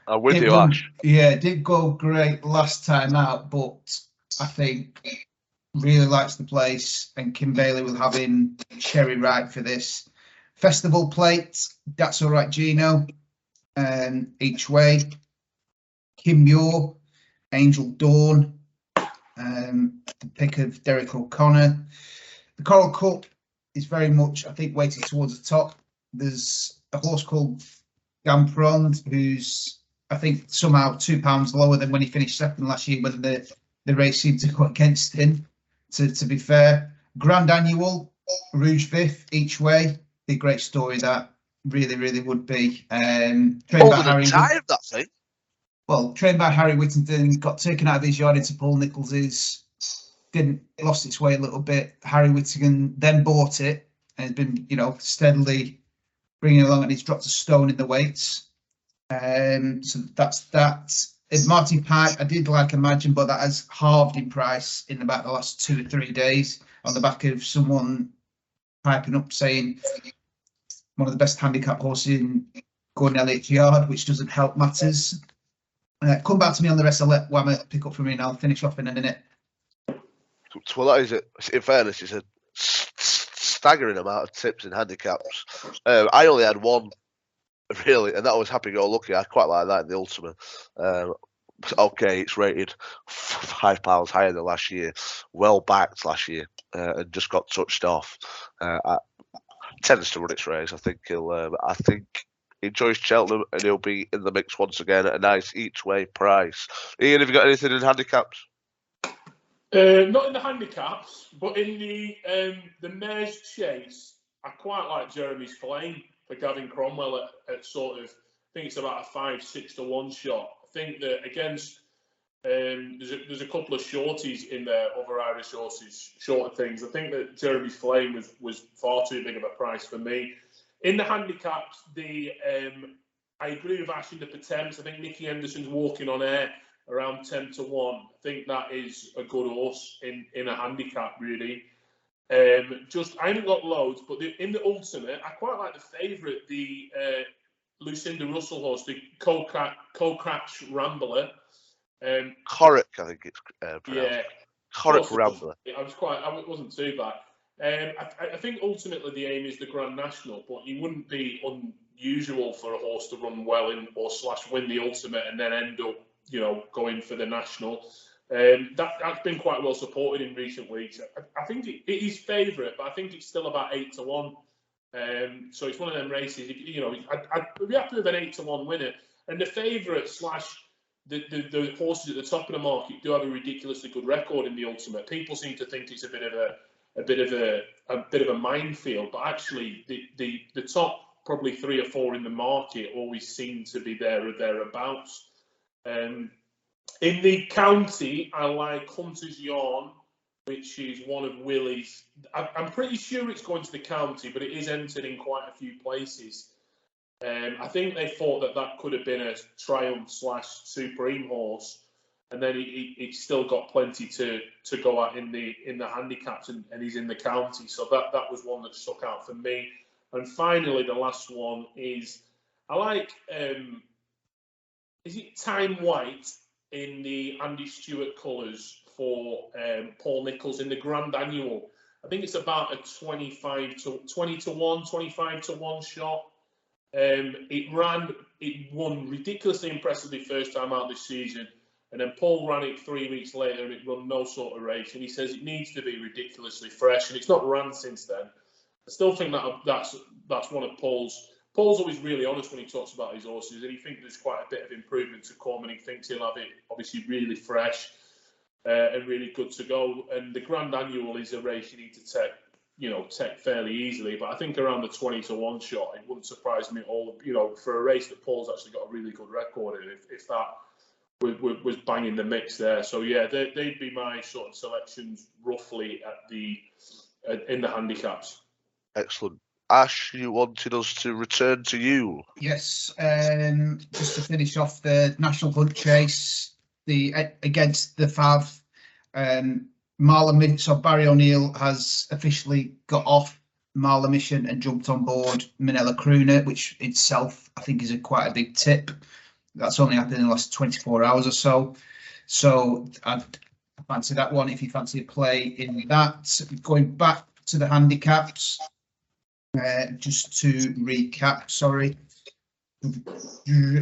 I'm with you, Ash. Yeah, it did go great last time out, but I think really likes the place, and Kim Bailey will have him cherry ripe for this. Festival Plate, That's All Right, Gino, each way. Kim Muir, Angel Dawn, the pick of Derek O'Connor. The Coral Cup is very much, I think, weighted towards the top. There's a horse called Gamprond, who's, I think, somehow £2 lower than when he finished second last year, whether the race seemed to go against him, to be fair. Grand Annual, Rouge Vif, each way. Be a great story, that really, really would be. Trained by Harry. Tired, that thing. Well, trained by Harry Whittington, got taken out of his yard into Paul Nichols's, lost its way a little bit. Harry Whittington then bought it and has been, steadily bringing it along, and he's dropped a stone in the weights. So that's that. In Martin Pike, I did like Imagine, but that has halved in price in about the last 2 or 3 days on the back of someone piping up saying one of the best handicap horses in Gordon Elliott's yard, which doesn't help matters. Come back to me on the rest. I'll let Whammer pick up for me, and I'll finish off in a minute. Well, that is it. In fairness, it's a staggering amount of tips in handicaps. I only had one, really, and that was Happy Go Lucky. I quite like that in the Ultima. Okay, it's rated £5 higher than last year. Well backed last year, and just got touched off. Tends to run its race. I think he enjoys Cheltenham, and he'll be in the mix once again at a nice each way price. Ian, have you got anything in handicaps? Not in the handicaps, but in the Mayor's Chase, I quite like Jeremy's Flame for Gavin Cromwell at sort of, I think it's about a 5-6 to 1 shot. I think that against there's a couple of shorties in there, other Irish horses, shorter things. I think that Jeremy's Flame was far too big of a price for me. In the handicaps, I agree with Ash in the Patents. I think Nicky Henderson's Walking on Air around 10 to 1. I think that is a good horse in a handicap, really. I haven't got loads, but in the ultimate, I quite like the favourite, the Lucinda Russell horse, the Co-Cratch Rambler. Corrick, I think it's pronounced. Yeah, Corrick Rambler. I wasn't too bad. I think ultimately the aim is the Grand National, but it wouldn't be unusual for a horse to run well in or / win the ultimate and then end up, going for the national. That's been quite well supported in recent weeks. I think it is favourite, but I think it's still about 8 to 1. So it's one of them races. I'd be happy with an 8 to 1 winner. And the favourite / the horses at the top of the market do have a ridiculously good record in the ultimate. People seem to think it's a bit of a minefield, but actually the top probably 3 or 4 in the market always seem to be there or thereabouts. In the county, I like Hunter's Yarn, which is one of Willie's. I'm pretty sure it's going to the county, but it is entered in quite a few places. I think they thought that could have been a Triumph / Supreme horse, and then he's still got plenty to go at in the handicaps, and he's in the county. So that was one that stuck out for me. And finally, the last one is I like. Is it Time White in the Andy Stewart colours for Paul Nicholls in the Grand Annual? I think it's about a 20 to 1, 25 to 1 shot. It won ridiculously impressively first time out this season, and then Paul ran it 3 weeks later and it run no sort of race, and he says it needs to be ridiculously fresh, and it's not ran since then. I still think that's one of Paul's always really honest when he talks about his horses, and he thinks there's quite a bit of improvement to come, and he thinks he'll have it obviously really fresh and really good to go. And the Grand Annual is a race you need to take fairly easily, but I think around the 20 to 1 shot, it wouldn't surprise me at all, for a race that Paul's actually got a really good record in, if that was banging the mix there. So yeah, they'd be my sort of selections roughly in the handicaps. Excellent. Ash, you wanted us to return to you. Yes, just to finish off the National Hunt Chase, against the Fav, so Barry O'Neill has officially got off Marla Mission and jumped on board Manila Crooner, which itself I think is quite a big tip. That's only happened in the last 24 hours or so. So I fancy that one if you fancy a play in that. Going back to the handicaps, just to recap,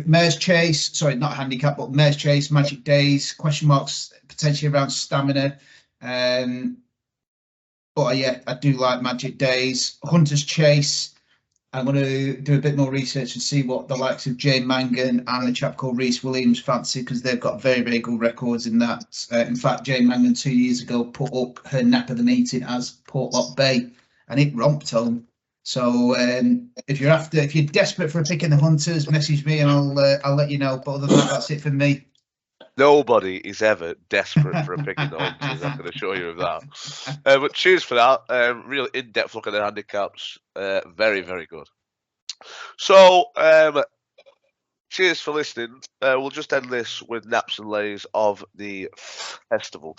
Mare's Chase, sorry, not handicap, but Mare's Chase, Magic Days, question marks potentially around stamina. But yeah, I do like Magic Days. Hunter's Chase, I'm going to do a bit more research and see what the likes of Jane Mangan and the chap called Reese Williams fancy, because they've got very, very good records in that. In fact, Jane Mangan 2 years ago put up her nap of the meeting as Portlock Bay, and it romped home. So if you're desperate for a pick in the Hunters, message me and I'll let you know. But other than that, that's it for me. Nobody is ever desperate for a pick in the Hunters, I can assure you of that. But cheers for that. Real in-depth look at the handicaps. Very, very good. So, cheers for listening. We'll just end this with naps and lays of the festival.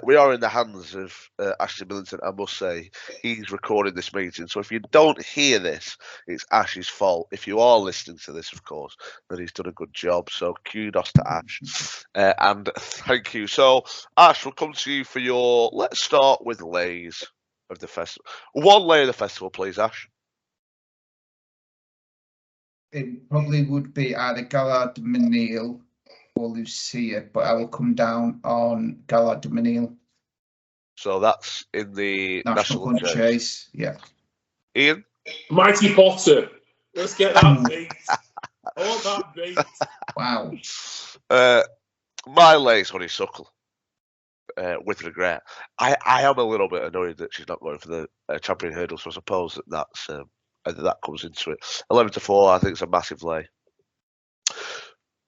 We are in the hands of Ashley Billington, I must say. He's recording this meeting, so if you don't hear this, it's Ash's fault. If you are listening to this, of course, then he's done a good job. So kudos to Ash, and thank you. So Ash, we'll come to you for your. Let's start with lays of the festival. One lay of the festival, please, Ash. It probably would be either Gallard de Menil or Lucia, but I will come down on Gallard de Menil. So that's in the National Hunt Chase. Yeah. Ian? Mighty Potter. Let's get that beat. I want that beat. Wow. My lays Honeysuckle. With regret. I am a little bit annoyed that she's not going for the champion hurdle, so I suppose that comes into it. 11 to 4, I think it's a massive lay.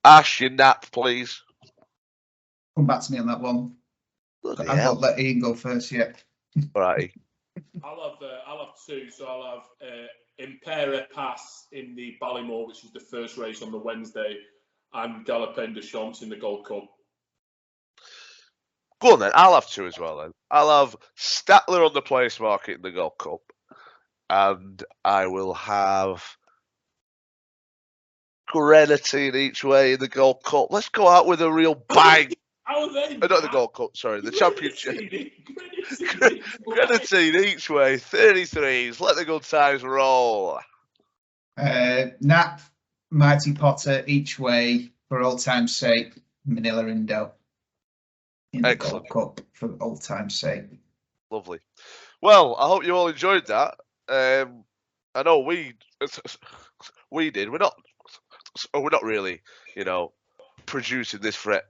Ash, your nap, please. Come back to me on that one. I've got to let Ian go first yet. All right. I'll have two. So I'll have Impera Pass in the Ballymore, which is the first race on the Wednesday, and Galopin de Champs in the Gold Cup. Go on then. I'll have two as well then. I'll have Statler on the place market in the Gold Cup, and I will have Grenadine each way in the Gold Cup. Let's go out with a real bang. How are they? Not the Gold Cup, sorry, the Championship. Grenadine. Grenadine each way, 33s. Let the good times roll. Nap, Mighty Potter each way for old time's sake. Manila Indo in the Excellent. Gold Cup for old time's sake. Lovely. Well, I hope you all enjoyed that. I know we did. We're not really, producing this for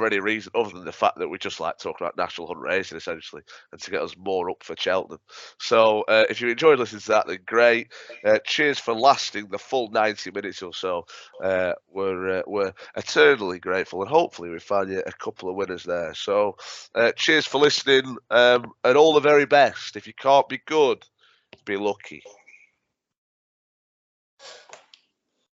any reason other than the fact that we just like talking about national hunt racing essentially, and to get us more up for Cheltenham. So if you enjoyed listening to that, then great. Cheers for lasting the full 90 minutes or so. We're eternally grateful, and hopefully we find you a couple of winners there. So cheers for listening, and all the very best. If you can't be good, be lucky.